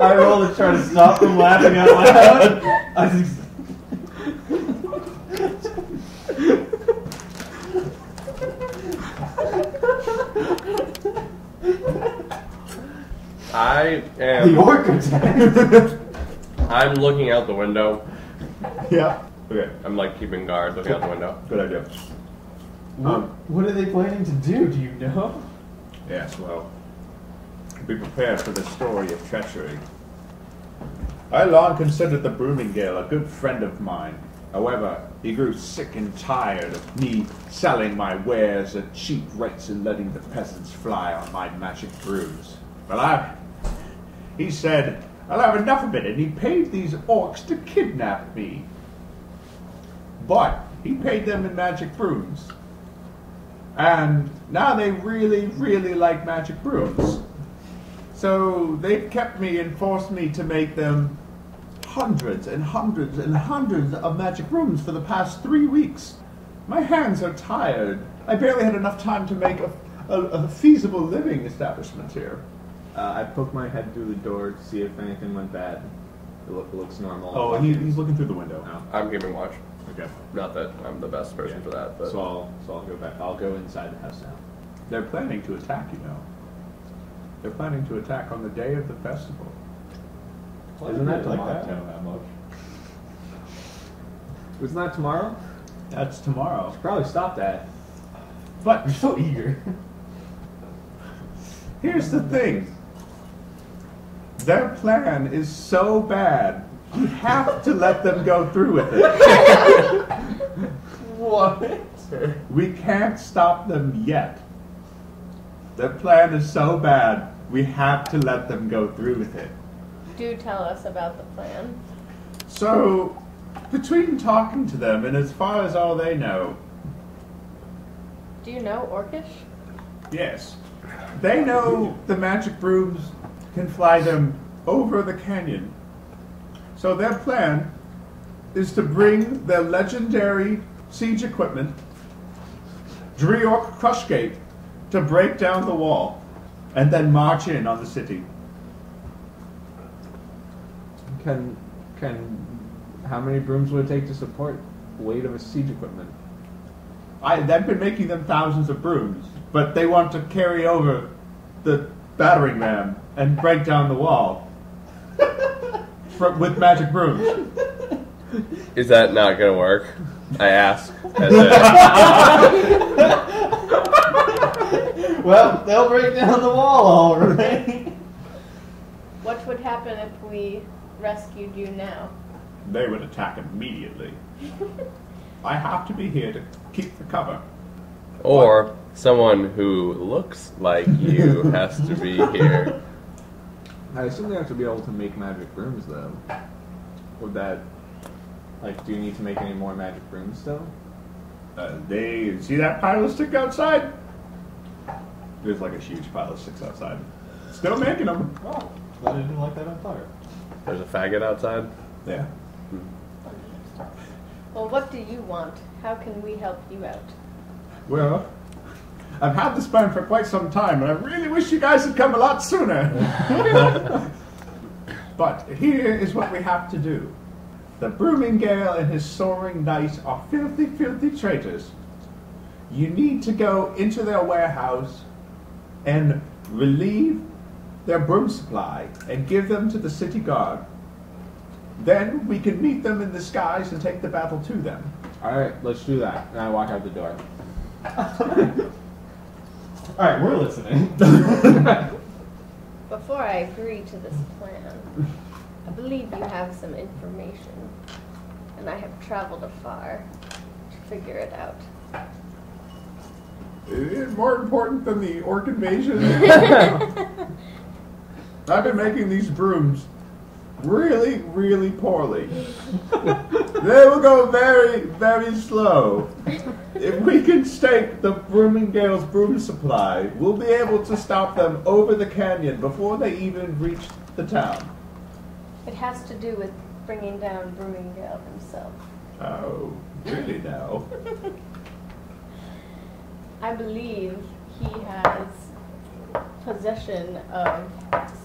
Speaker 4: I roll to try to stop them laughing out loud.
Speaker 3: I am.
Speaker 4: The architect.
Speaker 3: I'm looking out the window.
Speaker 1: Yeah. Okay.
Speaker 3: I'm like keeping guard, looking out the window.
Speaker 1: Good idea.
Speaker 4: What are they planning to do? Do you know?
Speaker 1: Yes, well, be prepared for the story of treachery. I long considered the Bloomingdale a good friend of mine. However, he grew sick and tired of me selling my wares at cheap rates and letting the peasants fly on my magic brooms. He said, I'll have enough of it, and he paid these orcs to kidnap me. But he paid them in magic brooms. And now they really, really like magic brooms. So they've kept me and forced me to make them hundreds and hundreds and hundreds of magic brooms for the past 3 weeks. My hands are tired. I barely had enough time to make a feasible living establishment here.
Speaker 2: I poke my head through the door to see if anything went bad. It looks normal.
Speaker 1: Oh, he's looking through the window.
Speaker 2: Oh.
Speaker 3: I'm keeping watch.
Speaker 1: Okay.
Speaker 3: Not that I'm the best person for that, but
Speaker 2: So I'll go back. I'll go inside the house now.
Speaker 1: They're planning to attack, you know. They're planning to attack on the day of the festival.
Speaker 2: Isn't that
Speaker 4: like
Speaker 2: tomorrow?
Speaker 4: that town that much?
Speaker 2: Isn't that tomorrow?
Speaker 1: That's tomorrow.
Speaker 2: Probably stop that.
Speaker 1: But
Speaker 4: You're so eager.
Speaker 1: here's the thing. Their plan is so bad, you have to let them go through with it.
Speaker 4: What?
Speaker 1: We can't stop them yet. Their plan is so bad, we have to let them go through with it.
Speaker 6: Do tell us about the plan.
Speaker 1: So, between talking to them and as far as all they know,
Speaker 6: Do you know Orcish?
Speaker 1: yes, they know the magic brooms can fly them over the canyon. So their plan is to bring their legendary siege equipment, Dreork Crushgate, to break down the wall, and then march in on the city.
Speaker 2: How many brooms would it take to support the weight of a siege equipment?
Speaker 1: They've been making them thousands of brooms, but they want to carry over the battering ram and break down the wall with magic brooms.
Speaker 3: is that not going to work? I ask.
Speaker 4: Well, they'll break down the wall, all right.
Speaker 6: What would happen if we rescued you now?
Speaker 1: They would attack immediately. I have to be here to keep the cover.
Speaker 3: Or someone who looks like you has to be here.
Speaker 2: I assume they have to be able to make magic brooms, though. Would that, do you need to make any more magic brooms still?
Speaker 1: They see that pile of sticks outside? There's like a huge pile of sticks outside. Still making them.
Speaker 4: Oh, glad I didn't like that on fire.
Speaker 3: There's a faggot outside.
Speaker 1: Yeah.
Speaker 6: Well, what do you want? How can we help you out?
Speaker 1: Well, I've had this plan for quite some time, and I really wish you guys had come a lot sooner. But here is what we have to do. The Bloomingdale and his soaring knight are filthy, filthy traitors. You need to go into their warehouse and relieve their broom supply and give them to the city guard. Then we can meet them in the skies and take the battle to them.
Speaker 2: Alright, let's do that. And I walk out the door.
Speaker 4: Alright, we're listening.
Speaker 6: Before I agree to this plan, I believe you have some information, and I have traveled afar to figure it out.
Speaker 1: Is it more important than the orc invasion? I've been making these brooms really, really poorly. They will go very, very slow. If we can stake the Bloomingdale's broom supply, we'll be able to stop them over the canyon before they even reach the town.
Speaker 6: It has to do with bringing down Bloomingdale himself.
Speaker 1: Oh, really now?
Speaker 6: I believe he has possession of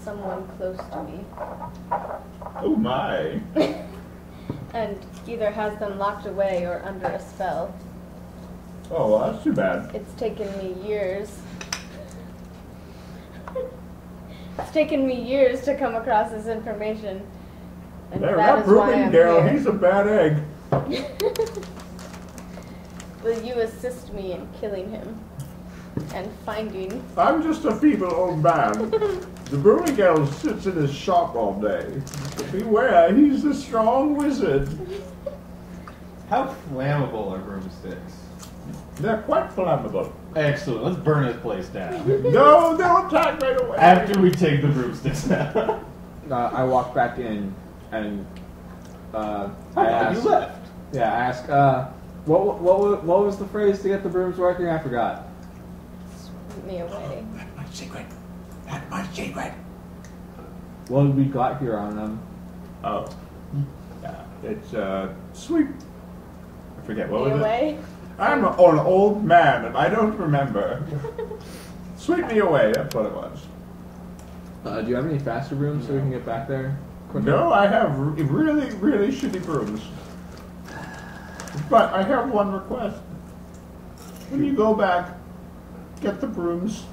Speaker 6: someone close to me.
Speaker 1: Oh my.
Speaker 6: And either has them locked away or under a spell.
Speaker 1: Oh, well, that's too bad.
Speaker 6: It's taken me years. It's taken me years to come across this information. And
Speaker 1: There,
Speaker 6: that
Speaker 1: that
Speaker 6: is why I'm
Speaker 1: Bloomingdale,
Speaker 6: here.
Speaker 1: he's a bad egg.
Speaker 6: Will you assist me in killing him? And finding...
Speaker 1: I'm just a feeble old man. The Bloomingdale sits in his shop all day. But beware, he's a strong wizard.
Speaker 4: How flammable are broomsticks?
Speaker 1: They're quite flammable.
Speaker 4: Excellent. Let's burn this place down.
Speaker 1: No, they'll attack right away.
Speaker 4: After we take the broomsticks down.
Speaker 2: I walk back in and I ask.
Speaker 4: You left.
Speaker 2: Yeah, I ask. What was the phrase to get the brooms working? I forgot.
Speaker 6: Sweep me away.
Speaker 5: That's my secret. That's my secret.
Speaker 2: What we got here on them?
Speaker 1: Oh. Yeah, it's, sweep. I forget, what
Speaker 6: Me
Speaker 1: was it?
Speaker 6: away?
Speaker 1: I'm an old man and I don't remember. Sweep me away, that's what it was.
Speaker 2: Do you have any faster brooms so we can get back there quicker?
Speaker 1: No, I have really, really shitty brooms. But I have one request. When you go back, get the brooms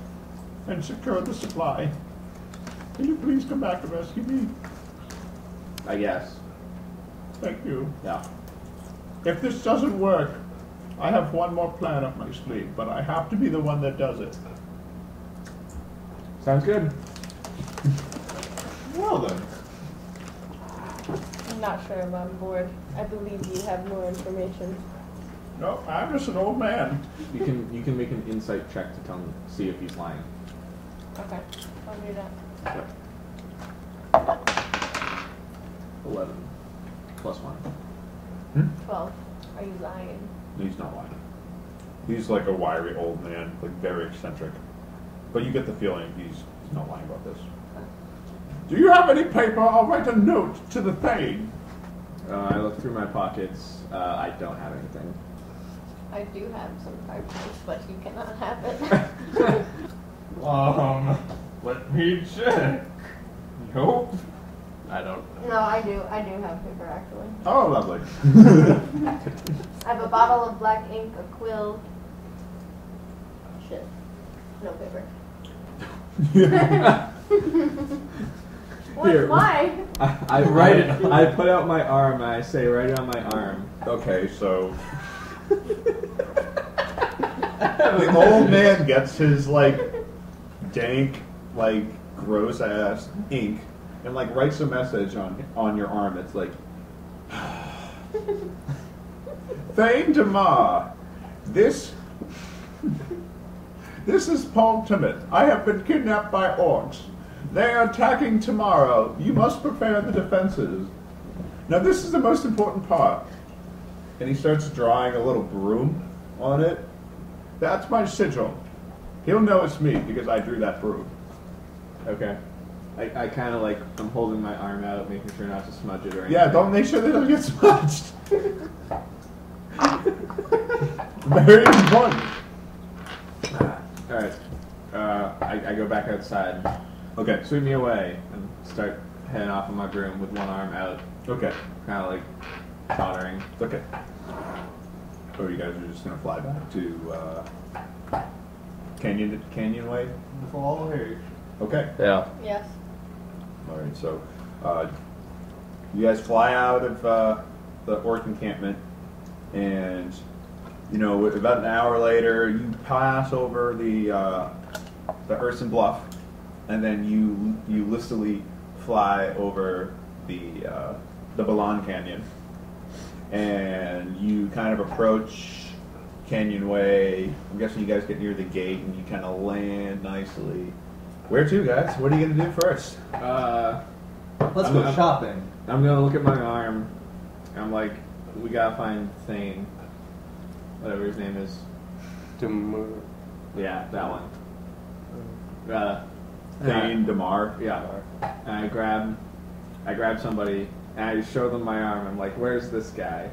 Speaker 1: and secure the supply. Can you please come back and rescue me?
Speaker 2: I guess.
Speaker 1: Thank you.
Speaker 2: Yeah.
Speaker 1: If this doesn't work, I have one more plan up my sleeve, but I have to be the one that does it.
Speaker 2: Sounds good.
Speaker 4: Well then.
Speaker 6: I'm not sure I'm on board. I believe you have more information.
Speaker 1: No, I'm just an old man.
Speaker 2: You can make an insight check to see if he's lying.
Speaker 6: Okay, I'll do that.
Speaker 2: 11 plus 1.
Speaker 6: 12. Are you lying?
Speaker 1: He's not lying. He's like a wiry old man, like very eccentric. But you get the feeling he's not lying about this. Do you have any paper? I'll write a note to the Thane.
Speaker 2: I look through my pockets. I don't have anything.
Speaker 6: I do have some cartridges, but you cannot have it.
Speaker 4: Let me check. Nope.
Speaker 3: I don't.
Speaker 6: No, I do. I do have paper, actually.
Speaker 1: Oh, lovely.
Speaker 6: I have a bottle of black ink, a quill. Shit. No paper. What?
Speaker 2: Here.
Speaker 6: Why?
Speaker 2: I write it. I put out my arm and I say, write it on my arm.
Speaker 1: Okay, so the old man gets his like dank, like gross ass ink and like writes a message on your arm. It's like, Thane Damar, this is Paul Timmet. I have been kidnapped by orcs. They are attacking tomorrow. You must prepare the defenses. Now this is the most important part. And he starts drawing a little broom on it. That's my sigil. He'll know it's me because I drew that broom.
Speaker 2: Okay. I kind of like, I'm holding my arm out, making sure not to smudge it or anything.
Speaker 1: Yeah, don't make sure they don't get smudged. Very important.
Speaker 2: Alright. I go back outside.
Speaker 1: Okay.
Speaker 2: Sweep me away and start heading off on my broom with one arm out.
Speaker 1: Okay.
Speaker 2: Kind of like tottering.
Speaker 1: Okay. So you guys are just gonna fly back to Canyonway?
Speaker 4: Follow here.
Speaker 1: Okay.
Speaker 3: Yeah.
Speaker 6: Yes.
Speaker 1: All right. So you guys fly out of the orc encampment, and you know about an hour later, you pass over the Urson Bluff, and then you listily fly over the Balan Canyon. And you kind of approach Canyonway. I'm guessing you guys get near the gate and you kind of land nicely. Where to, guys? What are you going to do first?
Speaker 4: Let's go shopping.
Speaker 2: I'm gonna look at my arm. I'm like, we gotta find Thane, whatever his name is. Yeah, that one.
Speaker 1: Thane DeMar.
Speaker 2: Yeah. And I grab somebody and I show them my arm. I'm like, "Where's this guy?"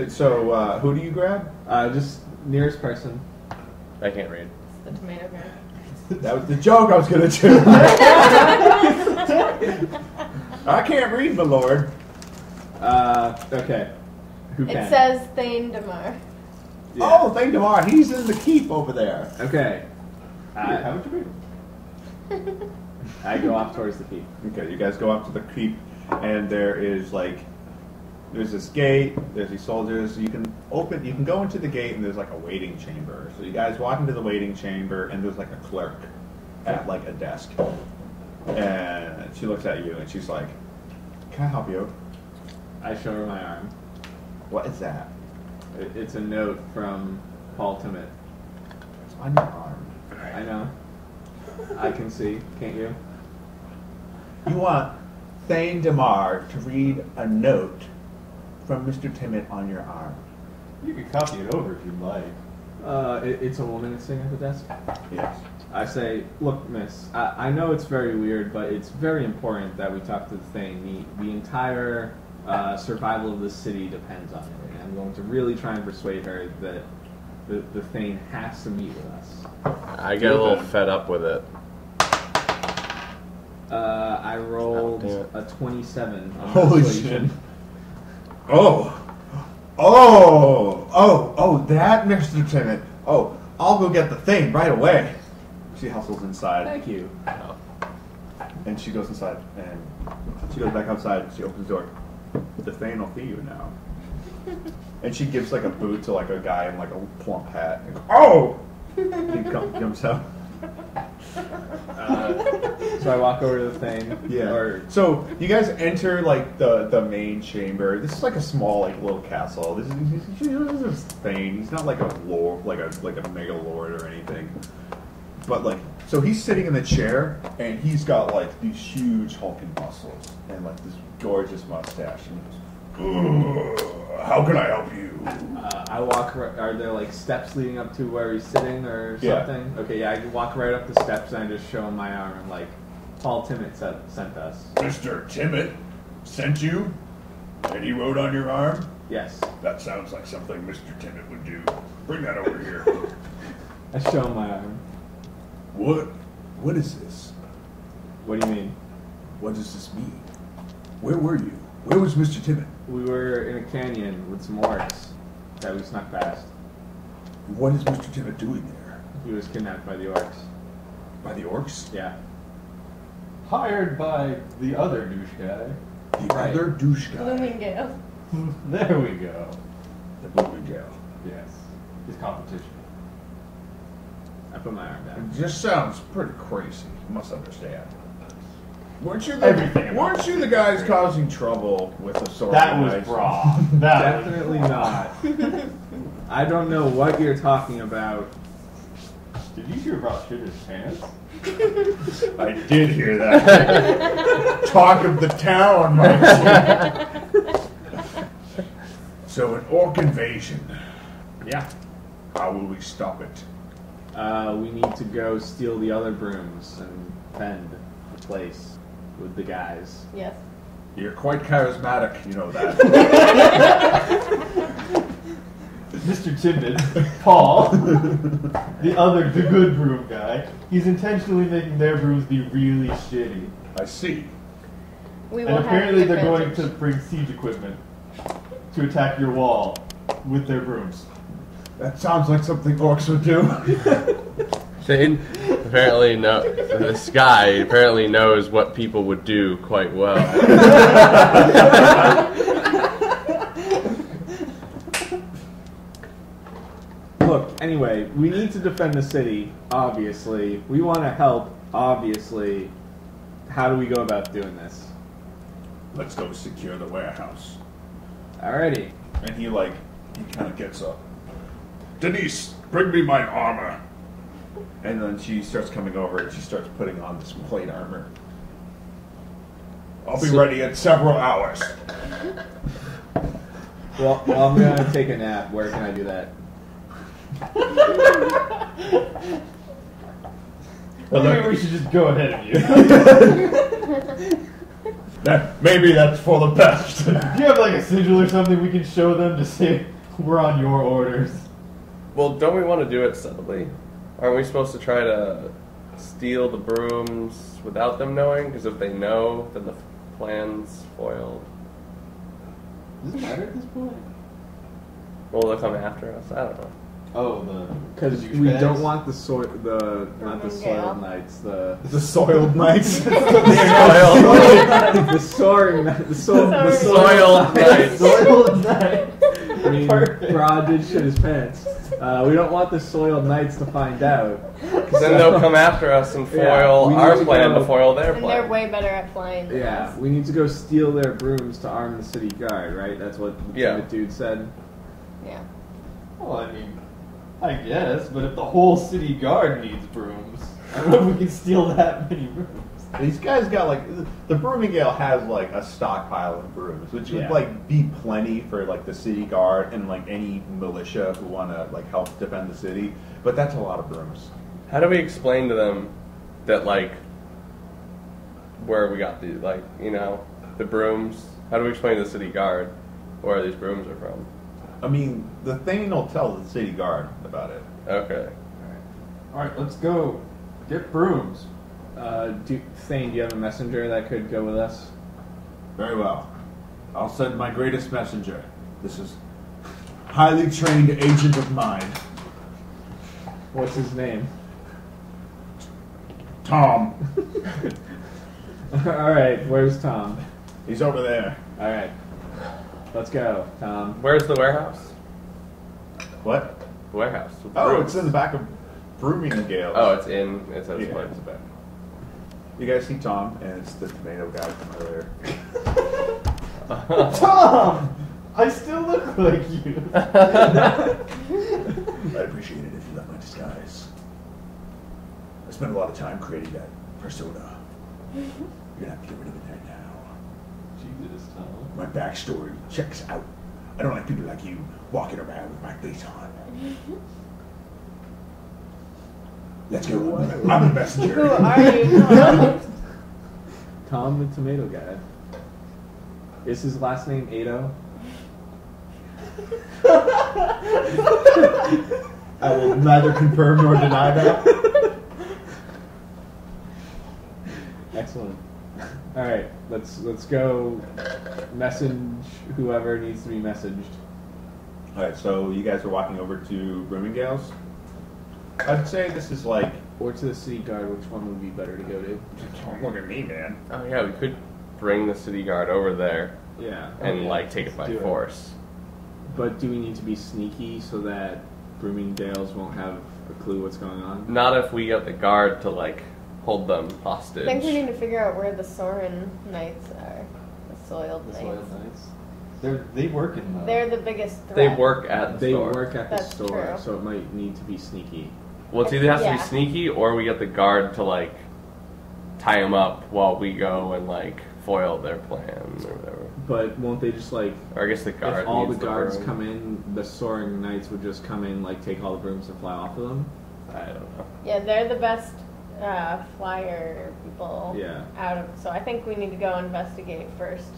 Speaker 1: So who do you grab?
Speaker 2: Just nearest person.
Speaker 3: I can't read.
Speaker 6: It's the tomato guy.
Speaker 1: That was the joke I was gonna do. I can't read, my lord.
Speaker 2: Okay. Who can?
Speaker 6: It says Thane DeMar.
Speaker 2: Yeah.
Speaker 1: Oh, Thane DeMar. He's in the keep over there.
Speaker 2: Okay.
Speaker 4: Haven't you read?
Speaker 2: I go off towards the keep.
Speaker 1: Okay, you guys go up to the keep, and there's this gate. There's these soldiers. You can go into the gate, and there's like a waiting chamber. So you guys walk into the waiting chamber, and there's like a clerk at like a desk, and she looks at you, and she's like, "Can I help you?"
Speaker 2: I show her my arm.
Speaker 1: What is that?
Speaker 2: It's a note from Paul Timmett.
Speaker 1: It's on your arm.
Speaker 2: I know. I can see. Can't you?
Speaker 1: You want Thane DeMar to read a note from Mr. Timmett on your arm.
Speaker 4: You can copy it over if you'd like.
Speaker 2: It's a woman sitting at the desk.
Speaker 1: Yes.
Speaker 2: I say, look, miss, I know it's very weird, but it's very important that we talk to the Thane. The entire survival of the city depends on it, and I'm going to really try and persuade her that the Thane has to meet with us.
Speaker 3: I get a little fed up with it.
Speaker 2: I rolled a 27 on
Speaker 1: Holy
Speaker 2: persuasion.
Speaker 1: shit. Oh, that Mr. Timmett. Oh, I'll go get the Thane right away. She hustles inside.
Speaker 2: Thank you.
Speaker 1: And she goes inside, and she goes back outside, and she opens the door. The Thane will feed you now. And she gives like a boot to like a guy in like a plump hat. And, oh! He jumps out.
Speaker 2: So I walk over to the Thane.
Speaker 1: Yeah. So you guys enter like the main chamber. This is like a small like little castle. This is Thane. He's not like a lord, like a mega lord or anything. But like, so he's sitting in the chair and he's got like these huge hulking muscles and like this gorgeous mustache. And he goes, "How can I help you?"
Speaker 2: I walk. Are there like steps leading up to where he's sitting or something?
Speaker 1: Yeah.
Speaker 2: Okay, yeah. I walk right up the steps and I just show him my arm and like, Paul Timmett sent us.
Speaker 1: Mr. Timmett sent you? And he wrote on your arm?
Speaker 2: Yes.
Speaker 1: That sounds like something Mr. Timmett would do. Bring that over here.
Speaker 2: I show him my arm.
Speaker 1: What is this?
Speaker 2: What do you mean?
Speaker 1: What does this mean? Where were you? Where was Mr. Timmett?
Speaker 2: We were in a canyon with some orcs that we snuck past.
Speaker 1: What is Mr. Timmett doing there?
Speaker 2: He was kidnapped by the orcs.
Speaker 1: By the orcs?
Speaker 2: Yeah.
Speaker 4: Hired by the other douche guy.
Speaker 1: The other douche guy.
Speaker 6: Blooming Gale.
Speaker 4: There we go.
Speaker 1: The Blooming Gale.
Speaker 4: Yes. His competition.
Speaker 2: I put my arm down.
Speaker 1: It just sounds pretty crazy. You must understand. Weren't you the guys causing trouble with the sword?
Speaker 4: That was wrong.
Speaker 2: Definitely not. I don't know what you're talking about.
Speaker 4: Did you hear about Shitter's pants?
Speaker 1: I did hear that. Talk of the town, Mike. So an orc invasion.
Speaker 2: Yeah.
Speaker 1: How will we stop it?
Speaker 2: We need to go steal the other brooms and fend the place with the guys.
Speaker 6: Yes.
Speaker 1: You're quite charismatic, you know that.
Speaker 4: Mr. Timmett, Paul, the good broom guy, he's intentionally making their brooms be really shitty.
Speaker 1: I see.
Speaker 6: We
Speaker 4: And
Speaker 6: will
Speaker 4: apparently
Speaker 6: have the
Speaker 4: they're going
Speaker 6: advantage.
Speaker 4: to bring siege equipment to attack your wall with their brooms.
Speaker 1: That sounds like something orcs would do.
Speaker 3: Thane apparently this guy apparently knows what people would do quite well.
Speaker 2: Look, anyway, we need to defend the city, obviously. We want to help, obviously. How do we go about doing this?
Speaker 1: Let's go secure the warehouse.
Speaker 2: Alrighty.
Speaker 1: And he kind of gets up. Denise, bring me my armor. And then she starts coming over and she starts putting on this plate armor. I'll be ready in several hours.
Speaker 2: Well, I'm gonna take a nap. Where can I do that?
Speaker 4: Maybe we should just go ahead of you.
Speaker 1: Maybe that's for the best.
Speaker 4: Do you have like a sigil or something we can show them to say we're on your orders?
Speaker 3: Well, don't we want to do it subtly? Aren't we supposed to try to steal the brooms without them knowing? Because if they know, then the plan's foiled.
Speaker 4: Does it matter at this point?
Speaker 3: Well, they'll come after us. I don't know.
Speaker 4: Oh,
Speaker 2: Because
Speaker 4: the
Speaker 2: we
Speaker 4: douchebags?
Speaker 2: don't want not the soiled
Speaker 6: Gale.
Speaker 2: knights, the
Speaker 1: soiled knights.
Speaker 2: the soaring the soiled
Speaker 3: Knights.
Speaker 4: Soiled knights.
Speaker 2: I mean,
Speaker 4: Perfect.
Speaker 2: Brad did shit his pants. We don't want the soiled knights to find out.
Speaker 3: Then they'll come after us and
Speaker 2: Yeah,
Speaker 3: foil
Speaker 2: we need
Speaker 3: our
Speaker 2: to
Speaker 3: plan
Speaker 2: go-
Speaker 3: to foil their
Speaker 6: And they're
Speaker 3: plan.
Speaker 6: way better at flying than
Speaker 2: Yeah,
Speaker 6: us.
Speaker 2: we need to go steal their brooms to arm the city guard, right? That's what the dude said.
Speaker 6: Yeah.
Speaker 4: Well, I mean, I guess, but if the whole city guard needs brooms, I don't know if we can steal that many brooms.
Speaker 1: These guys got like the Broomingale has like a stockpile of brooms, which would
Speaker 2: Yeah.
Speaker 1: like be plenty for like the city guard and like any militia who want to like help defend the city. But that's a lot of brooms.
Speaker 3: How do we explain to them that, like, where we got the, like, you know, the brooms? How do we explain to the city guard where these brooms are from?
Speaker 1: I mean, the Thane will tell the city guard about it.
Speaker 3: Okay.
Speaker 4: Alright, let's go get brooms.
Speaker 2: Thane, do you have a messenger that could go with us?
Speaker 5: Very well. I'll send my greatest messenger. This is highly trained agent of mine,
Speaker 2: What's his name?
Speaker 5: Tom.
Speaker 2: Alright, where's Tom?
Speaker 5: He's over there.
Speaker 2: Alright. Let's go, Tom.
Speaker 3: Where's the warehouse?
Speaker 1: What?
Speaker 3: The warehouse. with the
Speaker 1: Oh,
Speaker 3: brooms.
Speaker 1: it's in the back of Broomingale.
Speaker 3: Oh, it's in its
Speaker 1: Yeah,
Speaker 3: place.
Speaker 1: it's back. You guys see Tom, and it's the tomato guy from earlier.
Speaker 4: Tom! I still look like you.
Speaker 5: I'd appreciate it if you left my disguise. I spent a lot of time creating that persona. You're gonna have to get rid of it right now.
Speaker 4: Jesus, Tom.
Speaker 5: My backstory checks out. I don't like people like you walking around with my face on. Let's go. I'm the messenger.
Speaker 6: Who are you, Tom?
Speaker 2: Tom the tomato guy. Is his last name Ado?
Speaker 1: I will neither confirm nor deny that.
Speaker 2: Excellent. All right, let's go message whoever needs to be messaged.
Speaker 1: All right, so you guys are walking over to Broomingale's. I'd say this is like.
Speaker 2: Or to the city guard, which one would be better to go to?
Speaker 1: Don't look at me, man.
Speaker 3: Oh, yeah, we could bring the city guard over there
Speaker 2: Yeah.
Speaker 3: and,
Speaker 2: Okay,
Speaker 3: like, take it by
Speaker 2: do it.
Speaker 3: force.
Speaker 2: But do we need to be sneaky so that Broomingdales won't have a clue what's going on?
Speaker 3: Not if we get the guard to, like, hold them
Speaker 6: I
Speaker 3: hostage.
Speaker 6: think we need to figure out where the Soren Knights are. The Soiled
Speaker 4: The
Speaker 6: Knights.
Speaker 4: Soiled Knights. They work in the...
Speaker 6: They're the biggest threat.
Speaker 3: They work at the
Speaker 2: They
Speaker 3: store.
Speaker 2: work at the
Speaker 6: That's
Speaker 2: store,
Speaker 6: true.
Speaker 2: so it might need to be sneaky.
Speaker 3: Well, it either has to
Speaker 6: Yeah.
Speaker 3: be sneaky, or we get the guard to, like, tie them up while we go and, like, foil their plan or whatever.
Speaker 2: But won't they just like,
Speaker 3: Or I guess the guard
Speaker 2: if all the
Speaker 3: needs
Speaker 2: guards
Speaker 3: broom.
Speaker 2: come in, the soaring knights would just come in, like take all the brooms and fly off of them?
Speaker 3: I don't know.
Speaker 6: Yeah, they're the best flyer people
Speaker 2: Yeah.
Speaker 6: out of. So I think we need to go investigate first,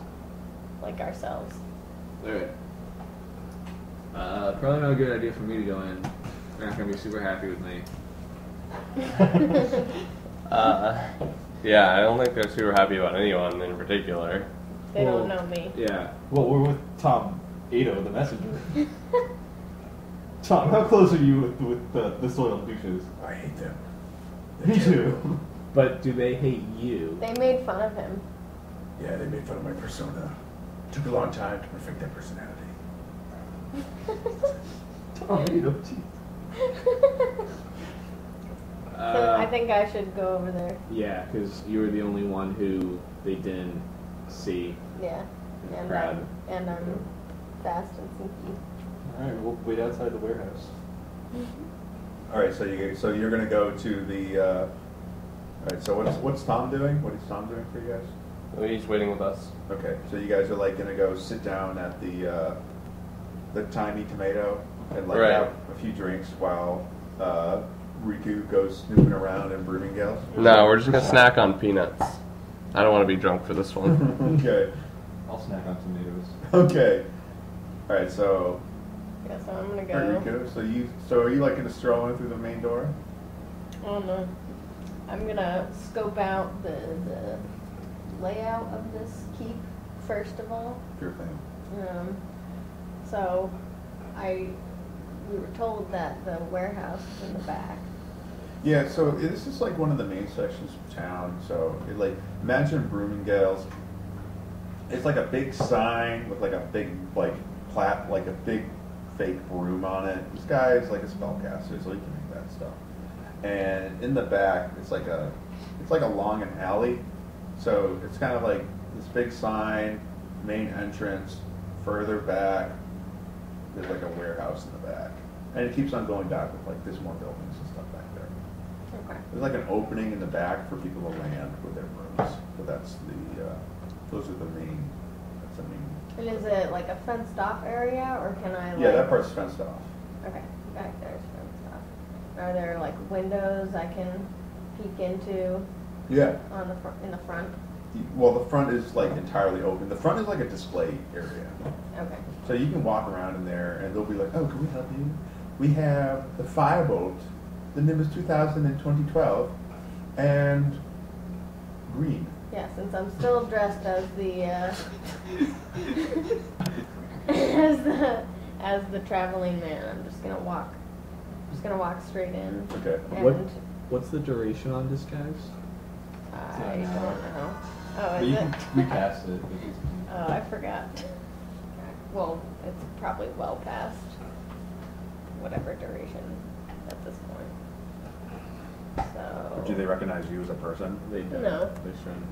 Speaker 6: like ourselves.
Speaker 2: Alright. Probably not a good idea for me to go in. They're not gonna be super happy with me.
Speaker 3: Yeah, I don't think they're super happy about anyone in particular.
Speaker 6: They
Speaker 2: Well,
Speaker 6: don't know me.
Speaker 2: Yeah.
Speaker 4: Well, we're with Tom Ado, the messenger. Tom, how close are you with the soiled douches?
Speaker 5: I hate them.
Speaker 4: Me too.
Speaker 2: But do they hate you?
Speaker 6: They made fun of him.
Speaker 5: Yeah, they made fun of my persona. Took a long time to perfect that personality.
Speaker 4: Tom Ado, jeez.
Speaker 6: So I think I should go over there.
Speaker 2: Yeah, because you were the only one who they didn't see.
Speaker 6: Yeah.
Speaker 2: Crowd.
Speaker 6: And I'm fast and sneaky.
Speaker 4: Alright, we'll wait outside the warehouse.
Speaker 1: All right, so you're gonna go to the. All right, so what's Tom doing? What is Tom doing for you guys?
Speaker 3: He's waiting with us.
Speaker 1: Okay, so you guys are like gonna go sit down at the the tiny tomato and like
Speaker 3: Right.
Speaker 1: have a few drinks while Riku goes snooping around in Bloomingdale's?
Speaker 3: No, we're just gonna snack on peanuts. I don't want to be drunk for this one.
Speaker 1: Okay.
Speaker 4: I'll snack on tomatoes.
Speaker 1: Okay. All right. So,
Speaker 6: Yeah, so I'm gonna go.
Speaker 1: Riku, so are you like gonna stroll in through the main door?
Speaker 6: I don't know. I'm gonna scope out the layout of this keep first of all.
Speaker 1: Sure thing.
Speaker 6: So we were told that the warehouse is in the back.
Speaker 1: Yeah, so this is like one of the main sections of town. So imagine Bloomingdale's. It's like a big sign with like a big like a big fake broom on it. This guy is like a spellcaster, so he can make that stuff. And in the back, it's like a long an alley. So it's kind of like this big sign, main entrance. Further back, there's like a warehouse in the back, and it keeps on going back with like there's more buildings and stuff back there.
Speaker 6: Okay.
Speaker 1: There's like an opening in the back for people to land with their rooms, but that's those are the main. That's the main.
Speaker 6: And is it like a fenced off area, or can I?
Speaker 1: Yeah, that part's fenced off.
Speaker 6: Okay, back there's fenced off. Are there like windows I can peek into
Speaker 1: Yeah.
Speaker 6: in the front?
Speaker 1: Well, the front is like entirely open. The front is like a display area,
Speaker 6: Okay.
Speaker 1: so you can walk around in there, and they'll be like, "Oh, can we help you? We have the firebolt, the Nimbus 2000 in 2012, and green."
Speaker 6: Yeah, since I'm still dressed as the as the traveling man, I'm just gonna walk straight in.
Speaker 1: Okay.
Speaker 6: And
Speaker 2: What's the duration on disguise?
Speaker 6: I don't know. Oh,
Speaker 4: But
Speaker 6: is
Speaker 4: you
Speaker 6: it?
Speaker 4: can recast it.
Speaker 6: Oh, I forgot. Well, it's probably well past whatever duration at this point. So.
Speaker 1: Do they recognize you as a person?
Speaker 2: They don't.
Speaker 6: No.
Speaker 2: They shouldn't.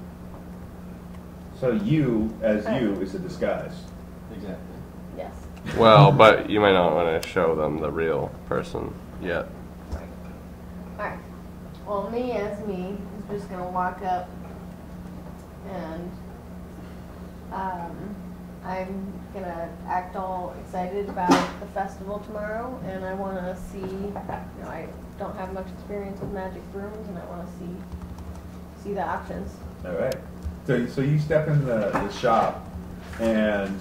Speaker 1: So you, as
Speaker 6: Right.
Speaker 1: you, is a disguise.
Speaker 4: Exactly.
Speaker 6: Yes.
Speaker 3: Well, but you might not want to show them the real person yet.
Speaker 6: Right. Alright. Well, me as me is just gonna walk up and I'm gonna act all excited about the festival tomorrow, and I want to see, I don't have much experience with magic brooms, and I want to see the options.
Speaker 1: All right. So you step in the shop, and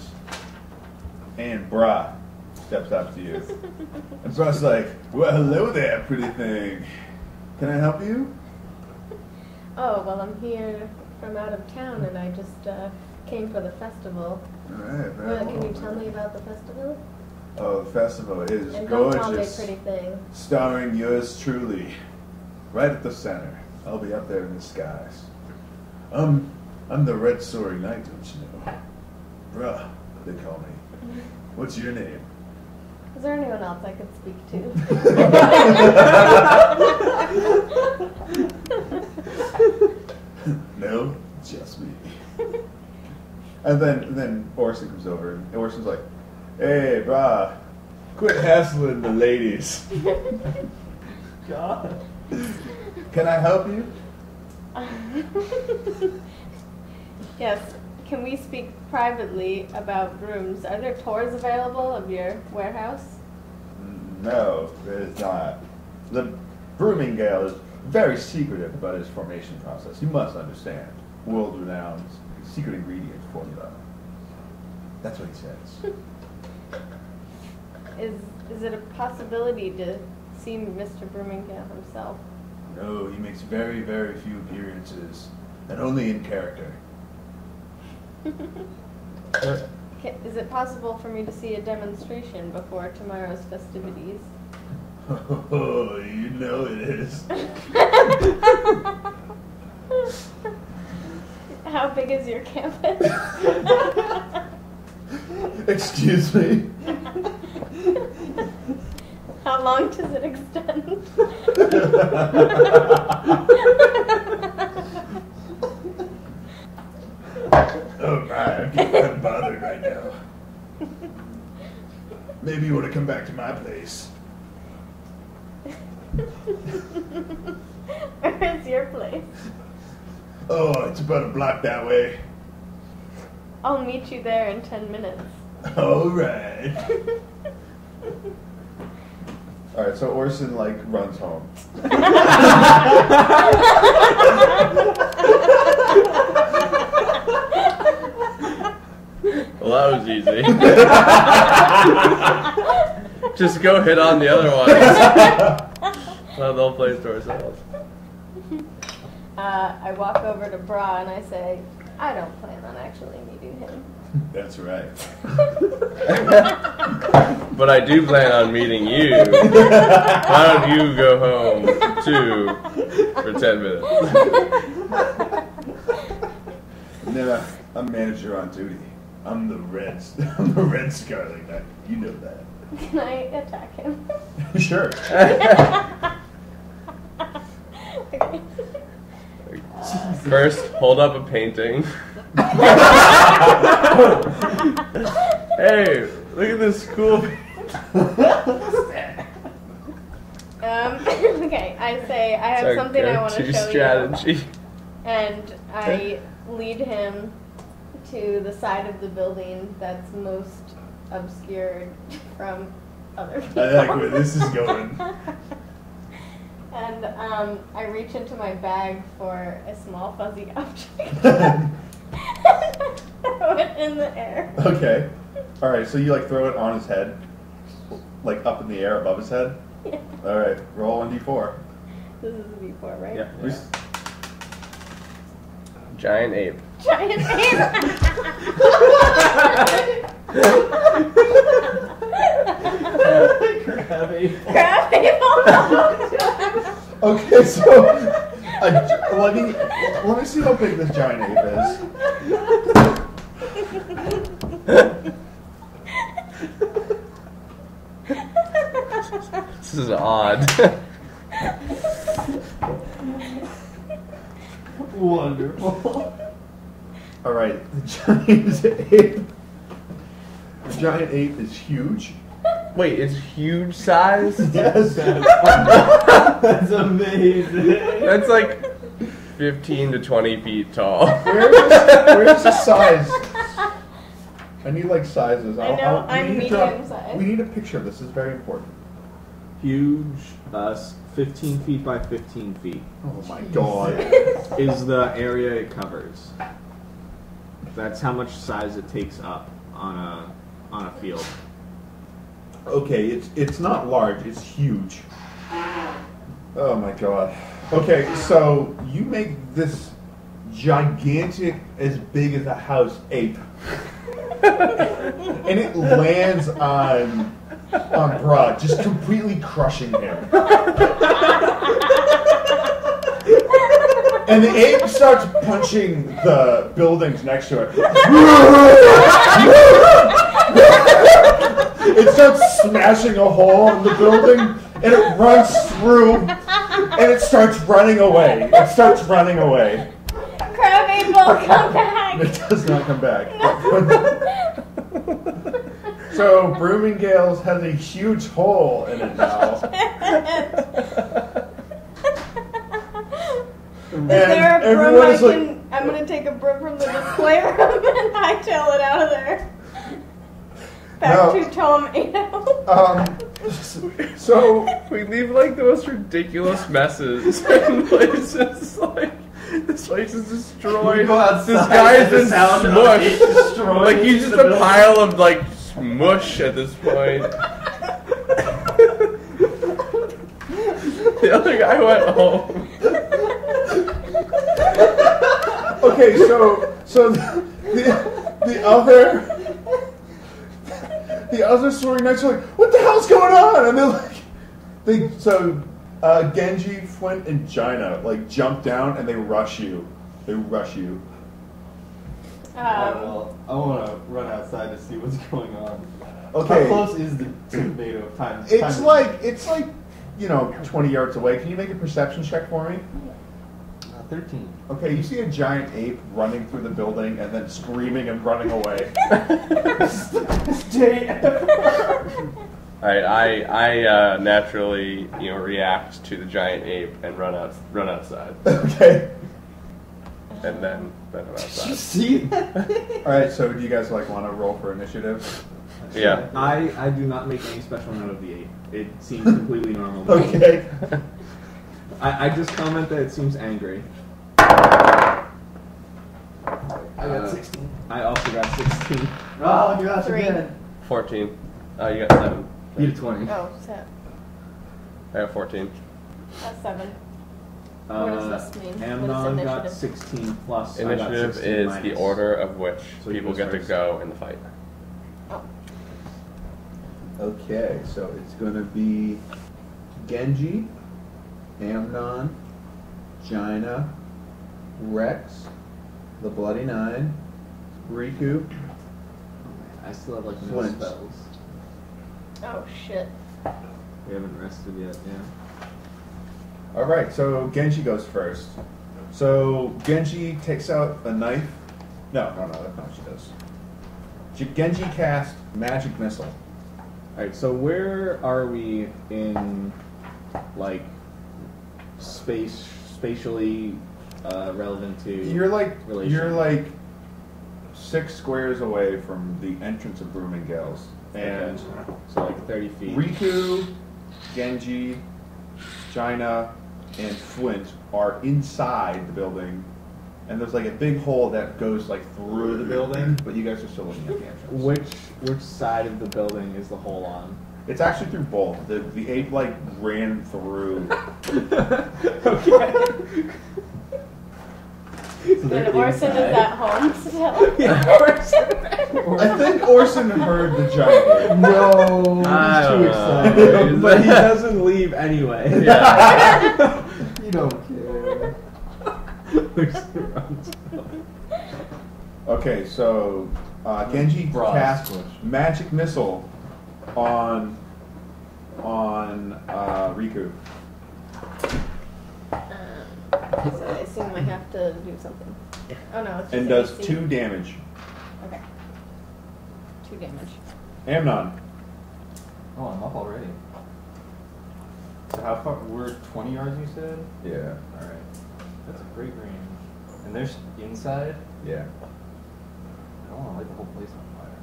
Speaker 1: Brah steps up to you. And Brah's like, "Well, hello there, pretty thing. Can I help you?"
Speaker 6: Oh, well, I'm here from out of town, and I just came for the festival.
Speaker 1: All right. very
Speaker 6: Well, can
Speaker 1: well.
Speaker 6: you tell me about the festival?
Speaker 1: Oh, the festival is
Speaker 6: And don't call me a
Speaker 1: gorgeous.
Speaker 6: pretty thing.
Speaker 1: Starring yours truly, right at the center. I'll be up there in the skies. I'm the Red Soaring Knight, don't you know? Bruh, they call me. What's your name?
Speaker 6: Is there anyone else I could speak to?
Speaker 1: No, just me. And then Orson comes over, and Orson's like, "Hey, brah, quit hassling the ladies.
Speaker 4: God.
Speaker 1: Can I help you?"
Speaker 6: Yes. Can we speak privately about brooms? Are there tours available of your warehouse?
Speaker 1: No, it is not. The Brooming Gale is very secretive about its formation process. You must understand. World-renowned secret ingredient formula. That's what he says.
Speaker 6: Is it a possibility to see Mr. Broomingdale himself?
Speaker 1: No, he makes very, very few appearances, and only in character.
Speaker 6: Is it possible for me to see a demonstration before tomorrow's festivities?
Speaker 1: Oh, you know it is.
Speaker 6: How big is your campus?
Speaker 1: Excuse me?
Speaker 6: How long does it extend?
Speaker 1: Oh my, I'm getting unbothered right now. Maybe you want to come back to my place.
Speaker 6: Where is your place?
Speaker 1: Oh, it's about a block that way.
Speaker 6: I'll meet you there in 10 minutes.
Speaker 1: All right. All right, so Orson like runs home.
Speaker 3: Well, that was easy. Just go hit on the other ones. Well, they'll play to ourselves.
Speaker 6: I walk over to Bra and I say, I don't plan on actually meeting him.
Speaker 1: That's right.
Speaker 3: But I do plan on meeting you. Why don't you go home, too, for 10 minutes?
Speaker 1: No, I'm manager on duty. I'm the Red Scarlet Knight. You know that.
Speaker 6: Can I attack him?
Speaker 1: Sure.
Speaker 6: Okay.
Speaker 3: First, hold up a painting. Hey, look at this cool
Speaker 6: Okay, I say, I have something I want to show
Speaker 3: strategy.
Speaker 6: you. And I lead him to the side of the building that's most obscured from other people.
Speaker 1: I like where this is going.
Speaker 6: And I reach into my bag for a small fuzzy object. Throw it in the air.
Speaker 1: Okay. All right, so you like throw it on his head, like up in the air above his head?
Speaker 6: Yeah.
Speaker 1: All right, roll 1d4.
Speaker 6: This is the V4, right?
Speaker 2: Yeah.
Speaker 3: Giant ape.
Speaker 6: Giant ape.
Speaker 2: Crab ape.
Speaker 6: Crab ape.
Speaker 1: Okay, so let me see how big this giant ape is.
Speaker 3: This is odd.
Speaker 2: Wonderful.
Speaker 1: All right, the giant ape is huge.
Speaker 3: Wait, it's huge size?
Speaker 1: Yes.
Speaker 2: That's amazing.
Speaker 3: That's like 15 to 20 feet tall.
Speaker 1: Where's the size? I need like sizes.
Speaker 6: I know,
Speaker 1: we
Speaker 6: I'm
Speaker 1: need to drop-
Speaker 6: medium size.
Speaker 1: We need a picture. This is very important.
Speaker 2: Huge, 15 feet by 15 feet
Speaker 1: Oh my god.
Speaker 2: is the area it covers. That's how much size it takes up on a field.
Speaker 1: Okay, it's not large. It's huge. Oh my god. Okay, so you make this gigantic, as big as a house ape, and it lands on Brad, just completely crushing him. And the ape starts punching the buildings next to it. It starts smashing a hole in the building, and it runs through, and it starts running away.
Speaker 6: Crab ape will come back.
Speaker 1: It does not come back. So Bloomingdale's has a huge hole in it now.
Speaker 6: Is there a broom
Speaker 1: everyone's
Speaker 6: I'm gonna take a broom from the display room and hightail it out of there. Back to Tomato.
Speaker 1: So
Speaker 3: We leave like the most ridiculous messes in places. Like this place is destroyed.
Speaker 2: We go outside,
Speaker 3: This guy is
Speaker 2: the
Speaker 3: in
Speaker 2: sound of it
Speaker 3: smush.
Speaker 2: destroying
Speaker 3: Like he's just
Speaker 2: the
Speaker 3: a
Speaker 2: building.
Speaker 3: pile of like mush at this point. The other guy went home.
Speaker 1: okay, so the other story knights are like, what the hell's going on? And Genji, Flint, and Jaina like jump down and they rush you.
Speaker 4: Well, I want to run outside to see what's going on.
Speaker 1: Okay.
Speaker 4: How close is the tomato time?
Speaker 1: It's like 20 yards away. Can you make a perception check for me?
Speaker 4: 13.
Speaker 1: Okay, you see a giant ape running through the building and then screaming and running away.
Speaker 3: Alright, I naturally react to the giant ape and run outside,
Speaker 1: Okay.
Speaker 3: and then I'm outside.
Speaker 4: See that?
Speaker 1: All right. So do you guys want to roll for initiative?
Speaker 3: Yeah.
Speaker 2: I do not make any special note of the 8. It seems completely normal. to me.
Speaker 1: Okay.
Speaker 2: I just comment that it seems angry.
Speaker 4: I got 16.
Speaker 2: I also got 16.
Speaker 4: Oh, you got
Speaker 6: 3.
Speaker 4: again.
Speaker 3: 14. You got 7.
Speaker 4: You get 20.
Speaker 6: Oh, so
Speaker 3: I got 14.
Speaker 6: that's 7. What does this mean? What is
Speaker 2: Amnon got
Speaker 6: initiative?
Speaker 2: 16 plus. I got
Speaker 3: Initiative
Speaker 2: 16
Speaker 3: is the
Speaker 2: minus.
Speaker 3: order of which
Speaker 2: So he
Speaker 3: people
Speaker 2: goes
Speaker 3: get to
Speaker 2: first.
Speaker 3: go in the fight.
Speaker 6: Oh.
Speaker 1: Okay, so it's gonna be Genji, Amnon, Jaina, Rex, the Bloody Nine, Riku.
Speaker 2: I still have like no
Speaker 1: Flint.
Speaker 2: spells.
Speaker 6: Oh shit.
Speaker 2: We haven't rested yet. Yeah.
Speaker 1: All right, so Genji goes first. So Genji takes out a knife. No, that's not what she does. Genji casts Magic Missile.
Speaker 2: Alright, so where are we in, like, spatially relevant to...
Speaker 1: You're like
Speaker 2: relation?
Speaker 1: 6 squares away from the entrance of Bloomingdale's, and
Speaker 2: Okay. So like 30 feet.
Speaker 1: Riku, Genji, Jaina, and Flint are inside the building, and there's like a big hole that goes like through the building, but you guys are still looking at the entrance.
Speaker 2: Which side of the building is the hole on?
Speaker 1: It's actually through both. The ape like ran through.
Speaker 2: Okay.
Speaker 6: And Orson is at home still.
Speaker 1: I think Orson heard the giant.
Speaker 4: No,
Speaker 3: I
Speaker 4: he's
Speaker 3: don't
Speaker 4: too
Speaker 3: know.
Speaker 4: excited.
Speaker 2: But he doesn't leave anyway.
Speaker 3: Yeah.
Speaker 4: You don't care.
Speaker 1: Okay, so Genji
Speaker 4: Broad
Speaker 1: casts
Speaker 4: squish.
Speaker 1: Magic Missile on Riku.
Speaker 6: So I assume I have to do something. Oh no, it's just
Speaker 1: And does
Speaker 6: AC.
Speaker 1: 2 damage.
Speaker 6: Okay. 2 damage.
Speaker 1: Amnon.
Speaker 4: Oh, I'm up already. So how far? We're 20 yards, you said?
Speaker 1: Yeah.
Speaker 4: Alright. That's a great range. And there's inside?
Speaker 1: Yeah.
Speaker 4: I don't want to light the whole place on fire.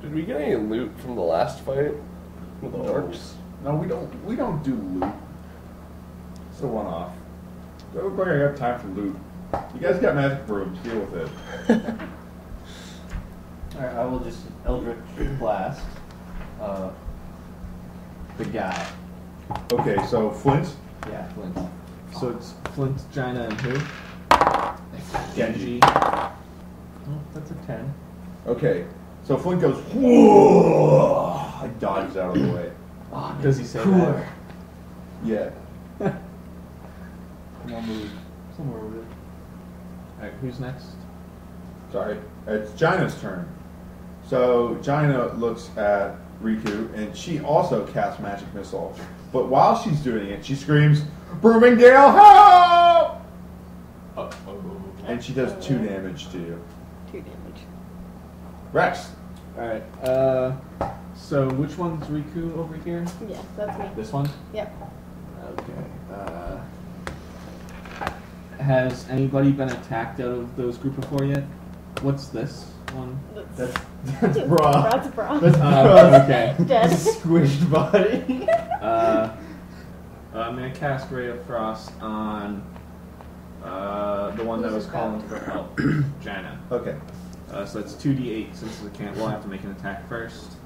Speaker 3: Did we get any loot from the last fight with the orcs?
Speaker 1: No, we don't do loot. It's a one-off. Everybody got time for loot. You guys got magic brooms. Deal with it.
Speaker 4: Alright, I will just Eldritch Blast. The guy.
Speaker 1: Okay, so Flint,
Speaker 4: Yeah, Flint.
Speaker 2: So it's Flint, Jaina, and who?
Speaker 1: Genji.
Speaker 4: Oh, that's a 10.
Speaker 1: Okay, so Flint goes. Whoa! I dodges out of the way.
Speaker 4: Oh,
Speaker 2: Does he say
Speaker 4: cooler.
Speaker 1: Yeah.
Speaker 4: And I'll move somewhere with it.
Speaker 2: Alright, who's next?
Speaker 1: Sorry, it's Jaina's turn. So Jaina looks at Riku, and she also casts Magic Missile. But while she's doing it, she screams, "Bloomingdale, help!" And she does 2 damage to you.
Speaker 6: 2 damage.
Speaker 1: Rex.
Speaker 2: Alright, so which one's Riku over here?
Speaker 6: Yeah, that's me.
Speaker 2: This one?
Speaker 6: Yep.
Speaker 2: Okay, has anybody been attacked out of those group before yet? What's this one?
Speaker 4: That's bra.
Speaker 6: That's bra.
Speaker 4: That's
Speaker 2: Okay.
Speaker 6: Dead.
Speaker 4: squished body.
Speaker 2: I'm gonna cast Ray of Frost on the one that was calling for help, Jaina.
Speaker 1: Okay.
Speaker 2: So that's 2d8 since we can't. We'll have to make an attack first.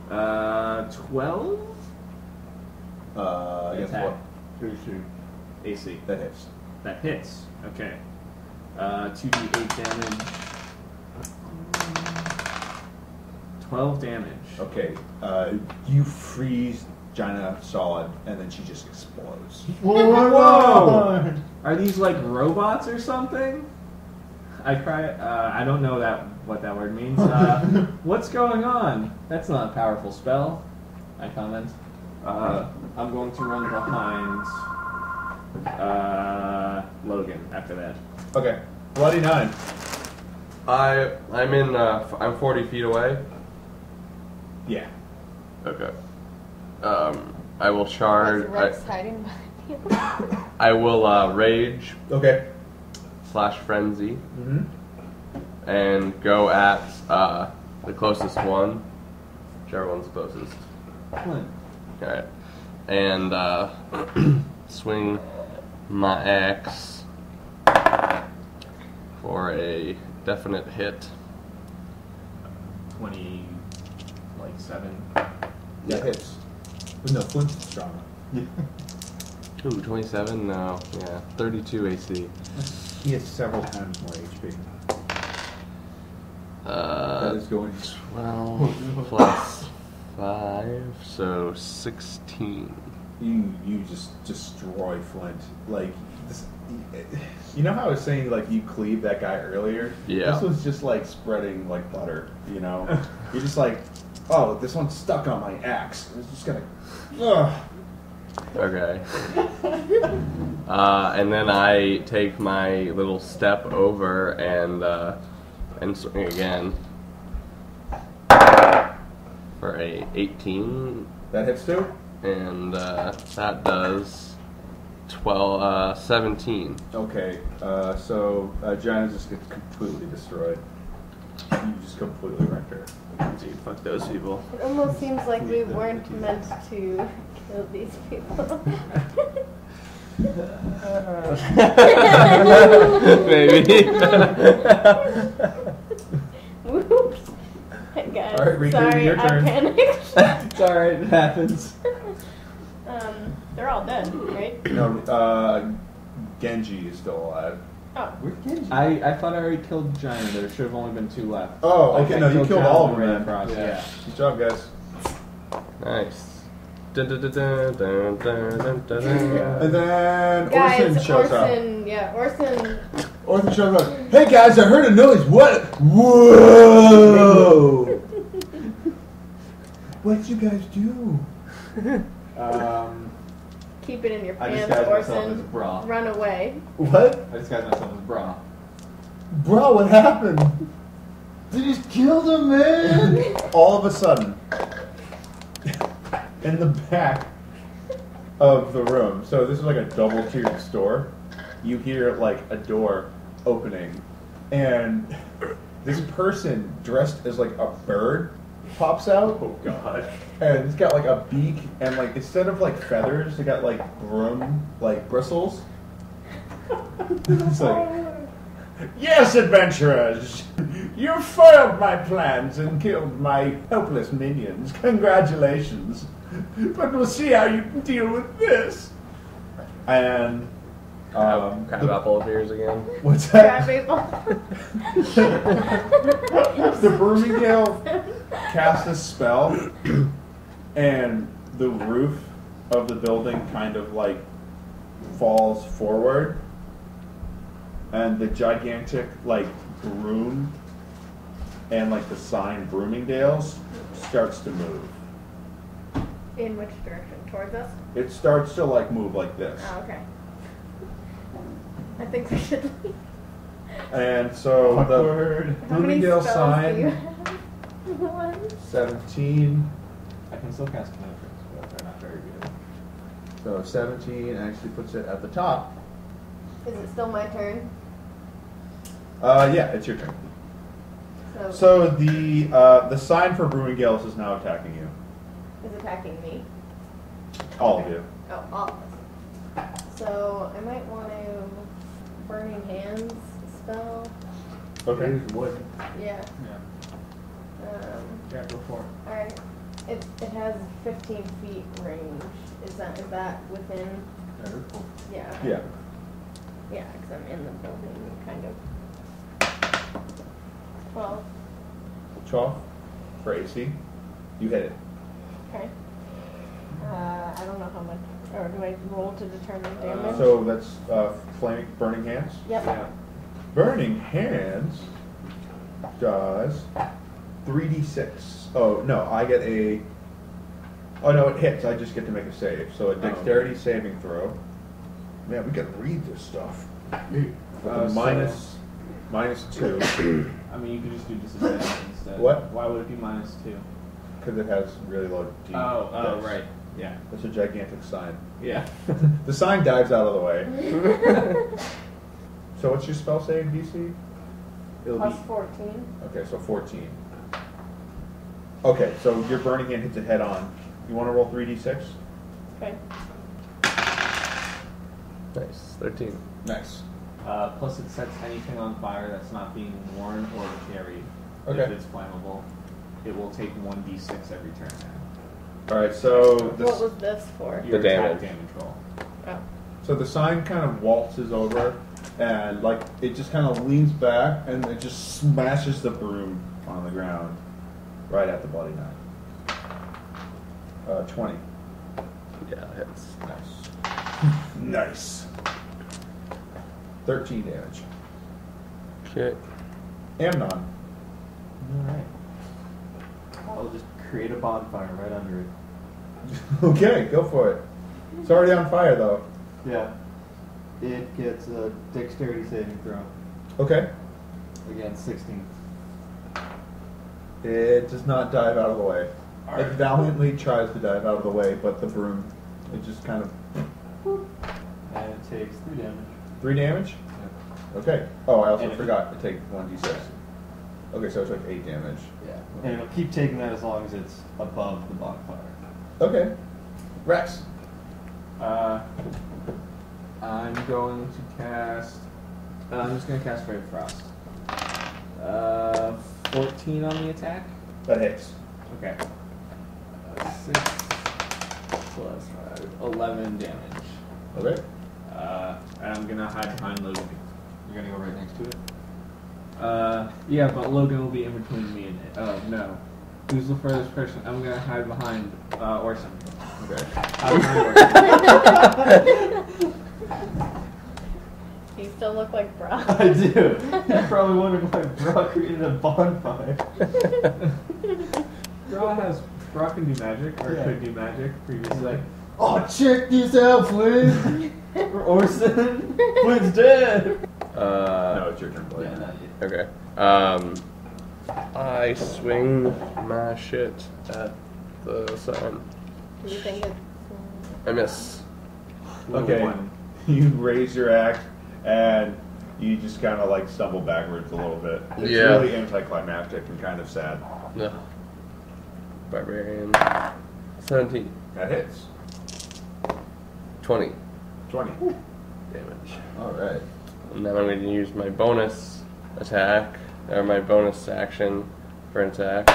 Speaker 2: 12
Speaker 1: Guess
Speaker 2: attack.
Speaker 1: what?
Speaker 2: AC.
Speaker 1: That hits.
Speaker 2: That hits. Okay. 2d8 damage. 12 damage.
Speaker 1: Okay. You freeze Jaina solid, and then she just explodes.
Speaker 2: Whoa! Are these like robots or something? I cry. I don't know what that word means. What's going on? That's not a powerful spell. I comment. I'm going to run behind Logan after that.
Speaker 1: Okay. Bloody 9.
Speaker 3: I'm 40 feet away.
Speaker 1: Yeah.
Speaker 3: Okay. I will charge.
Speaker 6: Rex hiding behind you.
Speaker 3: I will rage
Speaker 1: Okay.
Speaker 3: / frenzy.
Speaker 1: Mm-hmm.
Speaker 3: and go at the closest one, whichever one's the closest.
Speaker 2: Flint.
Speaker 3: Alright. And swing my axe for a definite hit.
Speaker 2: 27.
Speaker 1: That hits.
Speaker 2: No, Flint's stronger.
Speaker 3: Ooh, 27? No. Yeah. 32 AC.
Speaker 1: He has several times more HP.
Speaker 2: That is going
Speaker 3: 12 plus 5, so 16.
Speaker 1: You just destroy Flint. Like this, you know how I was saying like you cleaved that guy earlier?
Speaker 3: Yeah.
Speaker 1: This was just like spreading like butter. You know, you're just like, oh, this one's stuck on my axe. It's just gonna. Ugh.
Speaker 3: Okay. And then I take my little step over and swing again for a 18,
Speaker 1: That hits too.
Speaker 3: and that does 17.
Speaker 1: Okay. So Giant just gets completely destroyed. You just completely wrecked her.
Speaker 3: Dude, fuck those people.
Speaker 6: It almost seems like we weren't meant to kill these people.
Speaker 3: Maybe.
Speaker 6: Whoops. Hey guys,
Speaker 1: All right, Riku,
Speaker 6: sorry,
Speaker 1: your
Speaker 6: I
Speaker 1: turn.
Speaker 6: panicked.
Speaker 2: It's alright, it happens.
Speaker 6: They're all dead, right?
Speaker 1: No, Genji is still alive.
Speaker 6: Oh,
Speaker 2: Where's Genji? I thought I already killed Giant. There should have only been 2 left.
Speaker 1: Oh, okay.
Speaker 2: I
Speaker 1: No, you killed all of them.
Speaker 2: Giant
Speaker 1: Then.
Speaker 2: across, yeah.
Speaker 1: Good job, guys.
Speaker 3: Nice. Dun, dun, dun, dun, dun, dun, dun, dun.
Speaker 1: And then
Speaker 6: guys,
Speaker 1: Orson shows up.
Speaker 6: Orson.
Speaker 1: Orson shows up. Hey guys, I heard a noise. What? Whoa! What'd you guys do?
Speaker 6: Keep it in your
Speaker 2: I
Speaker 6: pants,
Speaker 2: disguised myself as a
Speaker 6: Orson.
Speaker 2: bra.
Speaker 6: Run away.
Speaker 1: What?
Speaker 2: I disguised myself as a bra.
Speaker 1: Bro, what happened? They just killed him, man! All of a sudden, in the back of the room, so this is like a double-tiered store, you hear like a door opening, and this person dressed as like a bird pops out. Oh god. And it's got like a beak, and like instead of like feathers, it got like broom, like bristles. It's like, yes, adventurers! You foiled my plans and killed my helpless minions. Congratulations. But we'll see how you deal with this. And
Speaker 3: Crab apple appears again.
Speaker 1: what's
Speaker 6: Grab
Speaker 1: that?
Speaker 6: people.
Speaker 1: The Broomingdale casts a spell, and the roof of the building kind of like falls forward, and the gigantic like broom and like the sign Broomingdale's starts to move.
Speaker 6: In which direction? Towards us?
Speaker 1: It starts to like move like this.
Speaker 6: Oh, okay. I think we should leave.
Speaker 1: And so
Speaker 2: Awkward.
Speaker 1: the
Speaker 6: How many
Speaker 1: Bloomingdale
Speaker 6: spells do you
Speaker 1: sign,
Speaker 6: have? One.
Speaker 1: 17.
Speaker 2: I can still cast cantrips, but they're not very good.
Speaker 1: So 17 actually puts it at the top.
Speaker 6: Is it still my turn?
Speaker 1: Yeah, it's your turn. So the sign for Broomingdale's is now attacking you.
Speaker 6: Is attacking me?
Speaker 1: All of you.
Speaker 6: Oh, all of us. So I might want to Burning Hands spell.
Speaker 1: Okay.
Speaker 2: Wood.
Speaker 6: Yeah.
Speaker 2: Yeah, go for it.
Speaker 6: Alright. It has 15 feet range. Is that within?
Speaker 2: Very cool.
Speaker 6: Yeah.
Speaker 1: Yeah.
Speaker 6: Yeah, because I'm in the building, kind of. 12.
Speaker 1: 12 for AC. You hit it.
Speaker 6: Okay. I don't know how much. Or do I roll to determine damage?
Speaker 1: So that's flaming, burning hands.
Speaker 6: Yep.
Speaker 2: Yeah.
Speaker 1: Burning hands does 3d6. Oh no, I get a. Oh no, it hits. I just get to make a save. So a dexterity saving throw. Man, we gotta read this stuff. Minus 2
Speaker 2: I mean, you could just do disadvantage instead.
Speaker 1: What?
Speaker 2: Why would it be -2?
Speaker 1: because it has really low D.
Speaker 2: Oh,
Speaker 1: dex.
Speaker 2: right. Yeah.
Speaker 1: That's a gigantic sign.
Speaker 2: Yeah.
Speaker 1: The sign dives out of the way. So what's your spell save DC?
Speaker 2: It'll
Speaker 6: Plus
Speaker 2: be
Speaker 6: 14.
Speaker 1: Okay, so 14. Okay, so your burning hand hits it head on. You want to roll 3d6?
Speaker 6: Okay.
Speaker 3: Nice. 13.
Speaker 1: Nice.
Speaker 2: Plus it sets anything on fire that's not being worn or carried.
Speaker 1: Okay.
Speaker 2: If it's flammable, it will take 1d6 every turn now.
Speaker 1: Alright, so
Speaker 6: What was this for?
Speaker 2: Your
Speaker 3: damage.
Speaker 2: attack damage roll.
Speaker 6: Oh.
Speaker 1: so the sign kind of waltzes over, and like it just kind of leans back, and it just smashes the broom on the ground, right at the bloody knife. 20.
Speaker 3: Yeah, it hits.
Speaker 1: Nice. Nice. 13 damage.
Speaker 3: Okay.
Speaker 1: Amnon.
Speaker 4: Alright. I'll just create a bonfire right under it.
Speaker 1: Okay, go for it. It's already on fire though.
Speaker 4: Yeah. It gets a dexterity saving throw.
Speaker 1: Okay.
Speaker 4: Again, 16.
Speaker 1: It does not dive out of the way.
Speaker 4: Alright.
Speaker 1: It valiantly tries to dive out of the way, but the broom, it just kind of...
Speaker 4: And it takes 3 damage.
Speaker 1: 3 damage?
Speaker 4: Yeah.
Speaker 1: Okay. Oh, I also
Speaker 4: And it-
Speaker 1: forgot to take 1d6. Okay, so it took 8 damage.
Speaker 4: Yeah. And it'll keep taking that as long as it's above the bonfire.
Speaker 1: Okay. Rex.
Speaker 2: I'm going to cast. I'm just going to cast Ray of Frost. 14 on the attack.
Speaker 1: That hits.
Speaker 2: Okay. 6 plus 5. 11 damage.
Speaker 1: Okay.
Speaker 2: And I'm going to hide behind Logan.
Speaker 4: You're gonna go right next to it?
Speaker 2: Yeah, but Logan will be in between me and it. Oh, no. Who's the furthest person? I'm going to hide behind Orson.
Speaker 1: Okay.
Speaker 2: Hide behind Orson.
Speaker 6: You still look like Brock.
Speaker 4: I do. You're probably wondering why Brock created a bonfire.
Speaker 2: Brock can do magic, or
Speaker 4: Yeah.
Speaker 2: could do magic previously.
Speaker 4: Oh, check this out, Flint! Orson! Flint's dead!
Speaker 1: No, it's your turn, Blake.
Speaker 4: Yeah, not yet.
Speaker 3: Okay. I swing my shit at the sign.
Speaker 6: Do you think it's...
Speaker 3: I miss.
Speaker 1: Okay.
Speaker 2: One.
Speaker 1: You raise your axe, and you just kind of like stumble backwards a little bit. It's
Speaker 3: Yeah.
Speaker 1: really anticlimactic and kind of sad.
Speaker 3: No. Barbarian. 17.
Speaker 1: That hits.
Speaker 3: 20
Speaker 1: 20.
Speaker 3: damage.
Speaker 1: Alright.
Speaker 3: And then I'm going to use my bonus attack, or my bonus action for an attack.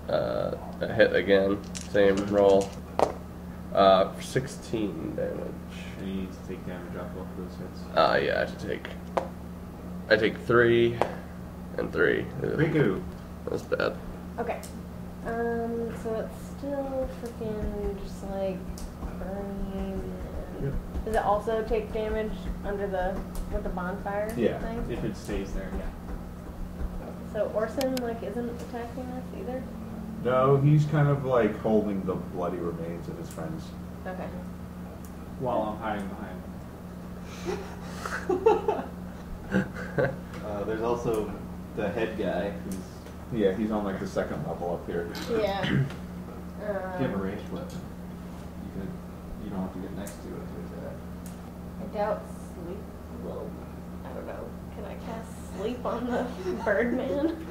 Speaker 3: A hit again, same roll. 16 damage.
Speaker 2: And you need to take damage off both of those hits.
Speaker 3: Yeah, I take 3 and 3. Ugh,
Speaker 1: Riku.
Speaker 3: that's bad.
Speaker 6: Okay. So it's still freaking just like burning. And does it also take damage under with the bonfire
Speaker 1: Yeah.
Speaker 6: thing?
Speaker 2: If it stays there, yeah.
Speaker 6: So Orson like isn't attacking us either?
Speaker 1: No, he's kind of like holding the bloody remains of his friends.
Speaker 6: Okay.
Speaker 2: While I'm hiding behind them.
Speaker 4: There's also the head guy who's...
Speaker 1: Yeah, he's on like the second level up here.
Speaker 6: Yeah.
Speaker 4: If you have a ranged weapon, you don't have to get next to it to attack.
Speaker 6: I doubt sleep will. I don't know. Can I cast sleep on the Birdman?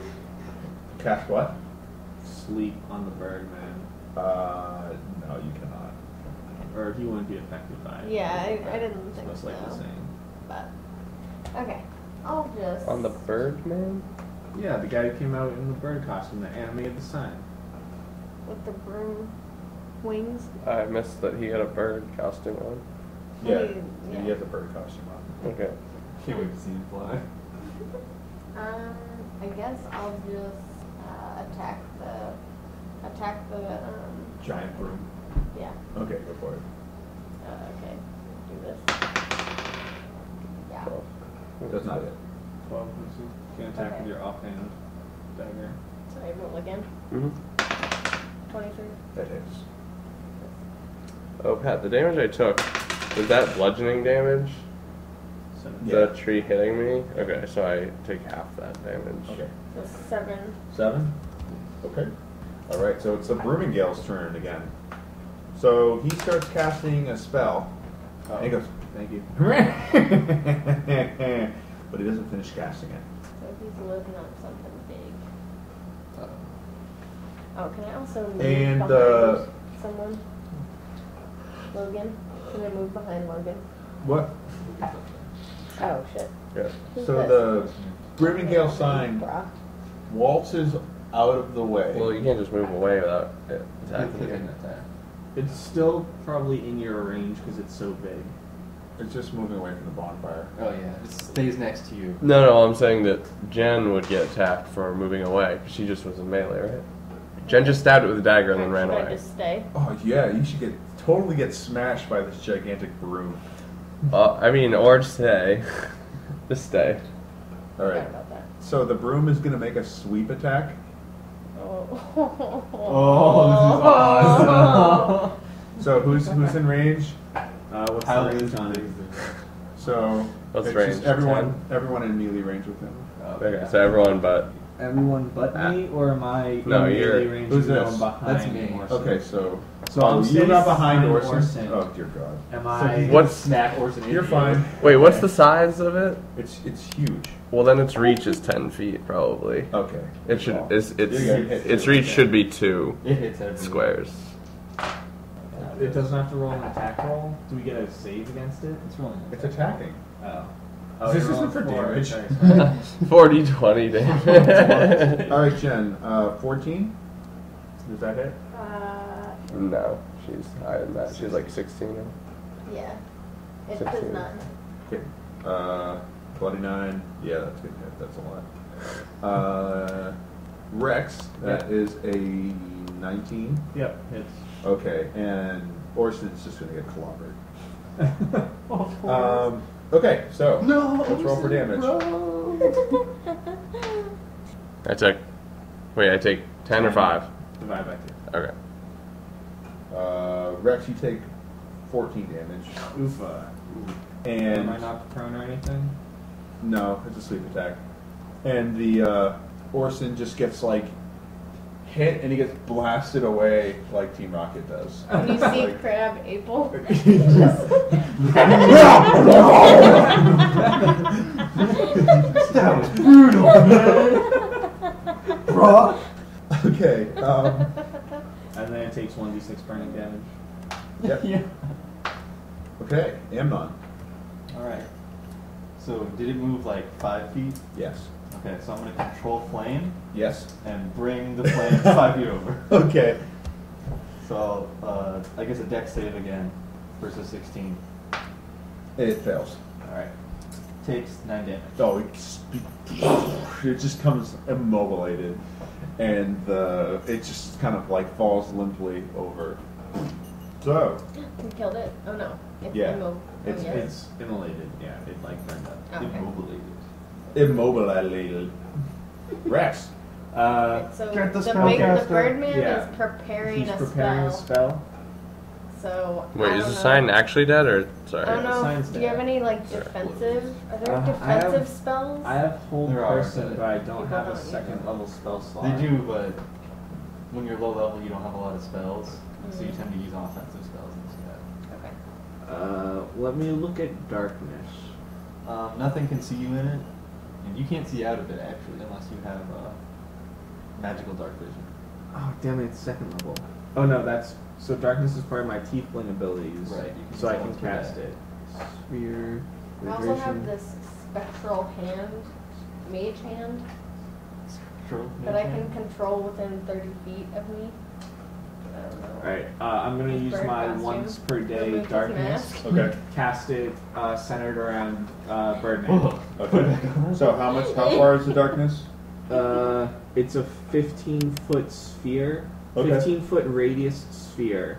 Speaker 1: Cast what?
Speaker 2: Sleep on the Birdman.
Speaker 1: No, you cannot.
Speaker 2: Or he wouldn't be affected by it.
Speaker 6: Yeah, I didn't
Speaker 2: It's
Speaker 6: think
Speaker 2: most likely the
Speaker 6: so.
Speaker 2: same.
Speaker 6: But okay, I'll just
Speaker 3: On the Birdman?
Speaker 2: Yeah, the guy who came out in the bird costume that animated the sign.
Speaker 6: with the broom wings.
Speaker 3: I missed that he had a bird costume on.
Speaker 1: Yeah,
Speaker 6: Yeah.
Speaker 1: you have the bird costume on.
Speaker 3: Okay.
Speaker 4: Can't wait to see him fly.
Speaker 6: I guess I'll just attack the
Speaker 1: Giant broom.
Speaker 6: yeah.
Speaker 1: Okay, go for it.
Speaker 6: Okay, do this. Yeah.
Speaker 3: 12.
Speaker 1: Does not hit.
Speaker 2: 12 versus. You can attack
Speaker 6: Okay.
Speaker 2: with your offhand dagger.
Speaker 6: Sorry, roll again.
Speaker 3: Mm-hmm.
Speaker 6: 23.
Speaker 1: That hits.
Speaker 3: Oh, Pat, the damage I took, was that bludgeoning damage?
Speaker 2: So,
Speaker 1: Yeah.
Speaker 3: The tree hitting me? Okay, so I take half that damage.
Speaker 1: Okay.
Speaker 6: So 7.
Speaker 1: 7? Okay. Alright, so it's the Broomingale's turn again. So he starts casting a spell. And he goes,
Speaker 2: Thank you.
Speaker 1: but he doesn't finish casting it.
Speaker 6: he's loading up something big.
Speaker 4: Uh,
Speaker 6: Oh, can I also move
Speaker 1: And,
Speaker 6: behind someone? Logan? Can I move behind Logan?
Speaker 1: What?
Speaker 6: Oh, shit.
Speaker 3: Yeah.
Speaker 6: Who's
Speaker 1: So
Speaker 6: this?
Speaker 1: the Brimingale sign
Speaker 6: Bruh.
Speaker 1: waltzes out of the way.
Speaker 3: Well, you can't just move away without it
Speaker 4: It's
Speaker 3: attacking
Speaker 4: an
Speaker 3: you.
Speaker 4: attack.
Speaker 2: It's still probably in your range because it's so big.
Speaker 1: It's just moving away from the bonfire.
Speaker 4: Oh yeah, it stays next to you.
Speaker 3: No, I'm saying that Jen would get attacked for moving away because she just was in melee, right? Jen just stabbed it with a dagger and then ran
Speaker 6: Should I
Speaker 3: away.
Speaker 6: just stay?
Speaker 1: Oh yeah, you should totally get smashed by this gigantic broom.
Speaker 3: I mean, or stay. Just stay.
Speaker 1: All right.
Speaker 6: Forgot about that.
Speaker 1: So the broom is gonna make a sweep attack.
Speaker 6: Oh.
Speaker 4: Oh, this is awesome.
Speaker 1: So who's in range?
Speaker 2: What's
Speaker 4: How
Speaker 2: the range
Speaker 4: is
Speaker 2: on it?
Speaker 1: So
Speaker 3: What's
Speaker 1: it's
Speaker 3: range?
Speaker 1: just everyone in melee range with him.
Speaker 3: Okay, so everyone but.
Speaker 2: Everyone but me, or am I
Speaker 3: No,
Speaker 2: in
Speaker 3: you're-
Speaker 2: melee range
Speaker 1: who's
Speaker 2: and
Speaker 1: this?
Speaker 2: going behind
Speaker 4: That's me.
Speaker 2: Orson?
Speaker 1: Okay, so
Speaker 2: So I'm
Speaker 1: you're
Speaker 2: staying
Speaker 1: not behind Orson.
Speaker 2: Orson.
Speaker 1: Oh dear God.
Speaker 2: Am
Speaker 4: So
Speaker 2: I?
Speaker 4: he's
Speaker 3: What's-
Speaker 4: snack Orson?
Speaker 1: You're
Speaker 4: into
Speaker 1: fine.
Speaker 4: you.
Speaker 3: Wait, what's the size of it?
Speaker 1: It's huge.
Speaker 3: Well, then its reach is 10 feet, probably.
Speaker 1: Okay.
Speaker 3: It should.
Speaker 1: Well,
Speaker 3: Its
Speaker 1: you're gonna hit
Speaker 3: its
Speaker 1: too.
Speaker 3: reach should be 2
Speaker 4: It hits everyone.
Speaker 3: squares.
Speaker 2: It doesn't have to roll an attack roll. Do we get a save against it?
Speaker 4: It's rolling.
Speaker 1: It's attacking.
Speaker 2: Oh.
Speaker 1: This
Speaker 2: you're
Speaker 1: isn't
Speaker 2: rolling
Speaker 1: for
Speaker 2: four.
Speaker 1: damage.
Speaker 2: Sorry, sorry.
Speaker 3: 40-20 damage.
Speaker 1: All right, Jen. 14. Does that hit?
Speaker 3: No, she's higher than that. She's like 16 now.
Speaker 6: Yeah. It
Speaker 3: 16.
Speaker 6: does not.
Speaker 1: Okay. 29. Yeah, that's good hit. That's a lot. Rex. That is a 19.
Speaker 2: Yep, hits.
Speaker 1: Okay, and Orson's just gonna get clobbered. Okay, so let's roll for damage.
Speaker 3: I take 10 or 5.
Speaker 2: Divide by 2.
Speaker 3: Okay.
Speaker 1: Rex, you take 14 damage.
Speaker 2: Oofa.
Speaker 1: And
Speaker 2: Am I not prone or anything?
Speaker 1: no, it's a sweep attack. And the Orson just gets like hit, and he gets blasted away like Team Rocket does.
Speaker 6: When you see
Speaker 1: Like-
Speaker 6: Crab April,
Speaker 5: That was brutal. Bruh.
Speaker 1: Okay.
Speaker 2: And then it takes 1d6 burning damage.
Speaker 1: Yep.
Speaker 4: Yeah.
Speaker 1: Okay, Amnon.
Speaker 4: Alright. So, did it move like 5 feet?
Speaker 1: Yes.
Speaker 4: Okay, so I'm going to control flame
Speaker 1: Yes.
Speaker 4: and bring the flame 5 feet over.
Speaker 1: Okay.
Speaker 4: So, I guess a dex save again versus 16.
Speaker 1: It fails.
Speaker 4: Alright. Takes 9 damage.
Speaker 1: Oh, it just comes immobulated, and it just kind of like falls limply over. So,
Speaker 6: we killed it. Oh no. It's
Speaker 1: Yeah.
Speaker 6: yes.
Speaker 2: It's immolated. Yeah, it like burned up.
Speaker 6: Oh, okay.
Speaker 1: immobilated. Rex.
Speaker 6: So
Speaker 5: Get the
Speaker 6: the
Speaker 5: spellcaster.
Speaker 6: Birdman
Speaker 2: Yeah.
Speaker 6: is preparing
Speaker 2: He's
Speaker 6: a
Speaker 2: preparing
Speaker 6: spell.
Speaker 2: a spell.
Speaker 6: So
Speaker 3: Wait,
Speaker 6: I
Speaker 3: is
Speaker 6: don't
Speaker 3: the
Speaker 6: know.
Speaker 3: sign actually dead or sorry?
Speaker 6: I don't know.
Speaker 2: Sign's
Speaker 6: Do you have
Speaker 2: dead.
Speaker 6: any like defensive? Are there
Speaker 2: I
Speaker 6: defensive
Speaker 2: have-
Speaker 6: spells?
Speaker 2: I have hold
Speaker 4: There are,
Speaker 2: person,
Speaker 4: but
Speaker 2: but I don't
Speaker 6: people
Speaker 2: have a
Speaker 6: don't use
Speaker 2: second
Speaker 6: them.
Speaker 2: level spell slot.
Speaker 4: They do, but when you're low level, you don't have a lot of spells, so you
Speaker 6: Mhm.
Speaker 4: tend to use offensive spells instead.
Speaker 6: Okay.
Speaker 2: Let me look at darkness.
Speaker 4: Nothing can see you in it, and you can't see out of it actually unless you have magical dark vision.
Speaker 2: Oh damn it! It's second level. Oh no, so darkness is part of my tiefling abilities.
Speaker 4: Right, you can
Speaker 2: So I
Speaker 4: tell
Speaker 2: can
Speaker 4: it's for
Speaker 2: cast
Speaker 4: that.
Speaker 2: it. Sphere.
Speaker 6: I also have
Speaker 2: vibration.
Speaker 6: this spectral hand, mage hand,
Speaker 4: True.
Speaker 6: that I can control within 30 feet of me. I don't know.
Speaker 2: Alright, I'm gonna use
Speaker 6: Bird
Speaker 2: my
Speaker 6: costume.
Speaker 2: once per day
Speaker 6: Remove his
Speaker 2: darkness.
Speaker 6: mask.
Speaker 1: Okay.
Speaker 2: Cast it centered around Birdman.
Speaker 1: Okay. So how far is the darkness?
Speaker 2: It's a 15-foot sphere,
Speaker 1: Okay.
Speaker 2: 15-foot radius sphere,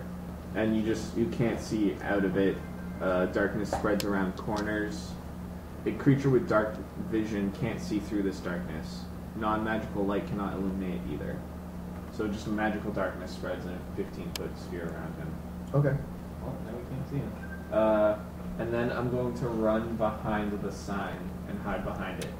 Speaker 2: and you can't see out of it. Darkness spreads around corners. A creature with dark vision can't see through this darkness. Non-magical light cannot illuminate either. So just magical darkness spreads in a 15-foot sphere around him.
Speaker 1: Okay.
Speaker 4: Well, now we can't see him.
Speaker 2: And then I'm going to run behind the sign and hide behind it.